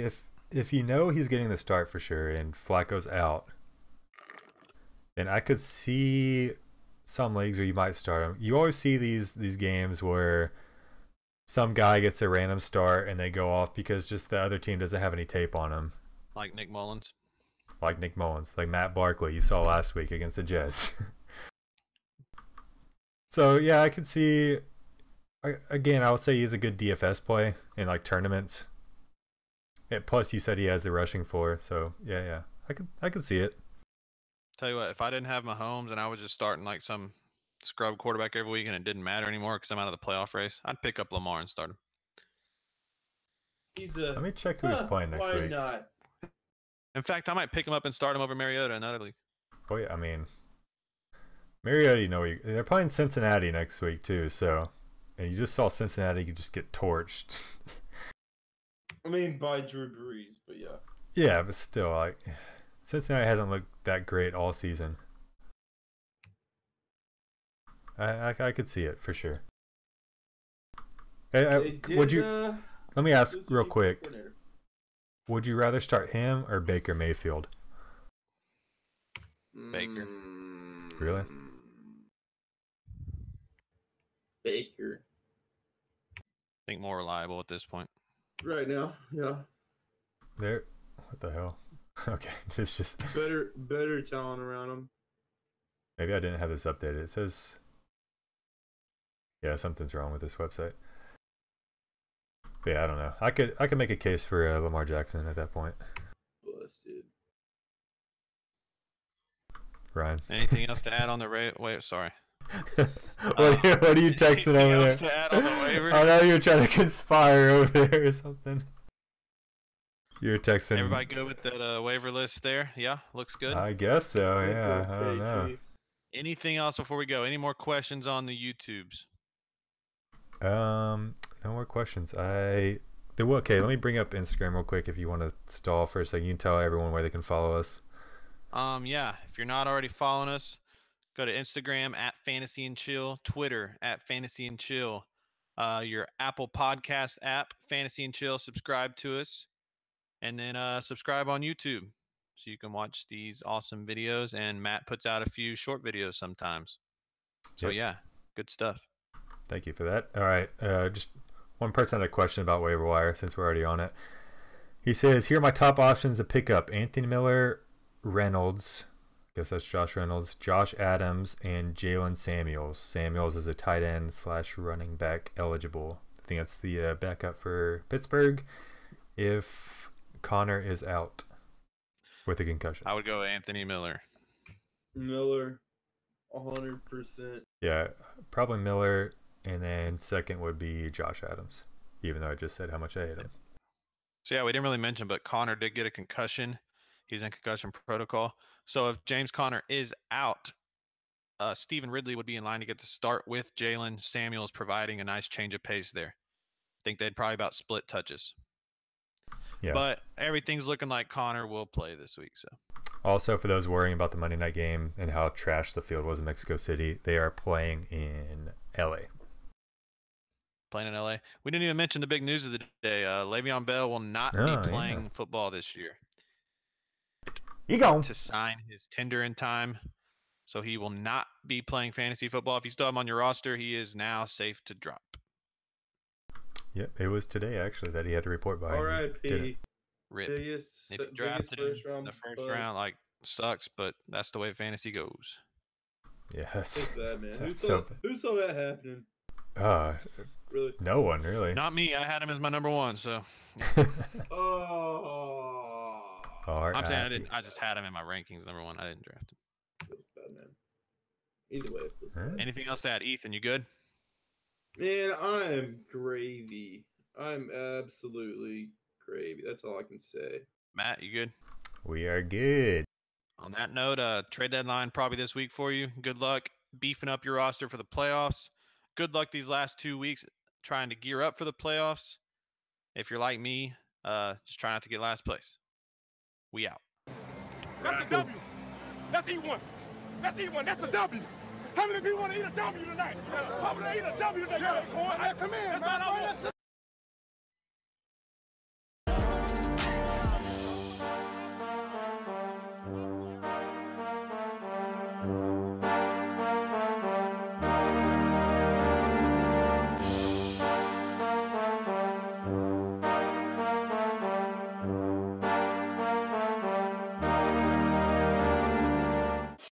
S4: if you know he's getting the start for sure and Flacco's out, then I could see some leagues where you might start him. You always see these games where some guy gets a random start and they go off because just the other team doesn't have any tape on him.
S2: Like Nick Mullins.
S4: Like Matt Barkley you saw last week against the Jets. So yeah, I could see. Again, I would say he's a good DFS play in like tournaments. Plus, you said he has the rushing floor, so yeah, I could see it.
S2: Tell you what, if I didn't have Mahomes and I was just starting like some scrub quarterback every week and it didn't matter anymore because I'm out of the playoff race, I'd pick up Lamar and start him.
S4: Let me check who he's playing next week.
S3: Why not?
S2: In fact, I might pick him up and start him over Mariota in another league.
S4: Oh yeah, I mean, Mariota, they're playing Cincinnati next week too, so and you just saw Cincinnati just get torched.
S3: I mean, by Drew Brees, but yeah.
S4: Yeah, but still, like, Cincinnati hasn't looked that great all season. I could see it for sure. Would you? Let me ask real quick. Would you rather start him or Baker Mayfield?
S2: Baker.
S4: Really?
S3: Baker.
S2: I think more reliable at this point.
S3: Right now, yeah.
S4: What the hell? Okay, it's just
S3: better talent around him.
S4: Maybe I didn't have this updated. It says, yeah, something's wrong with this website. But yeah, I don't know. I could make a case for Lamar Jackson at that point.
S3: Busted.
S4: Ryan.
S2: Anything else to add on the wait? Sorry.
S4: What are you texting over there?
S2: To add on the waiver?
S4: I know you were trying to conspire over there or something. You were texting.
S2: Everybody good with that waiver list there? Yeah, looks good.
S4: I guess so. Yeah, I don't know.
S2: Anything else before we go? Any more questions on the YouTubes?
S4: No more questions. Okay, let me bring up Instagram real quick. If you want to stall for a second, you can tell everyone where they can follow us.
S2: Yeah, if you're not already following us, go to Instagram at Fantasy and Chill, Twitter at Fantasy and Chill, your Apple Podcast app, Fantasy and Chill. Subscribe to us, and then subscribe on YouTube so you can watch these awesome videos. And Matt puts out a few short videos sometimes. So yeah, good stuff.
S4: Thank you for that. All right, just one person had a question about Waiver Wire since we're already on it. He says, here are my top options to pick up: Anthony Miller, Reynolds, I guess that's Josh Reynolds, Josh Adams, and Jalen Samuels. Samuels is a tight end / running back eligible. I think that's the backup for Pittsburgh if Connor is out with a concussion.
S2: I would go Anthony Miller.
S3: 100%.
S4: Yeah, probably Miller, and then second would be Josh Adams, even though I just said how much I hate him.
S2: So yeah, we didn't really mention, but Connor did get a concussion. He's in concussion protocol. So if James Conner is out, Stephen Ridley would be in line to get the start with Jalen Samuels, providing a nice change of pace there. I think they'd probably about split touches. Yeah. But everything's looking like Connor will play this week. So
S4: also, for those worrying about the Monday night game and how trash the field was in Mexico City, they are playing in LA.
S2: Playing in LA. We didn't even mention the big news of the day. Le'Veon Bell will not be playing football this year.
S4: He gone
S2: to sign his tender in time, so he will not be playing fantasy football. If you still have him on your roster, he is now safe to drop.
S4: Yep, it was today actually that he had to report by.
S3: R.I.P.
S2: Rip.
S3: Biggest,
S2: If you
S3: biggest
S2: drafted him
S3: first
S2: in
S3: round
S2: the first
S3: bust.
S2: round, like sucks, but that's the way fantasy goes.
S4: Yeah, that's,
S3: It's bad, man.
S4: that's so
S3: Who saw that happening? Really?
S4: no one really.
S2: Not me. I had him as my number one, so
S3: Oh.
S2: I'm saying I didn't. I just had him in my rankings number one. I didn't draft him.
S3: Feels bad, man. Either way, it feels
S4: Huh?
S3: bad.
S2: Anything else to add, Ethan? You good?
S3: Man, I am gravy. I'm absolutely gravy. That's all I can say.
S2: Matt, you good?
S4: We are good.
S2: On that note, trade deadline probably this week for you. Good luck beefing up your roster for the playoffs. Good luck these last 2 weeks trying to gear up for the playoffs. If you're like me, just try not to get last place. We out.
S8: That's a W. That's E1. That's E1. That's a W. How many people want to eat a W tonight? How many eat a W tonight? Yeah. Come in, that's all I want.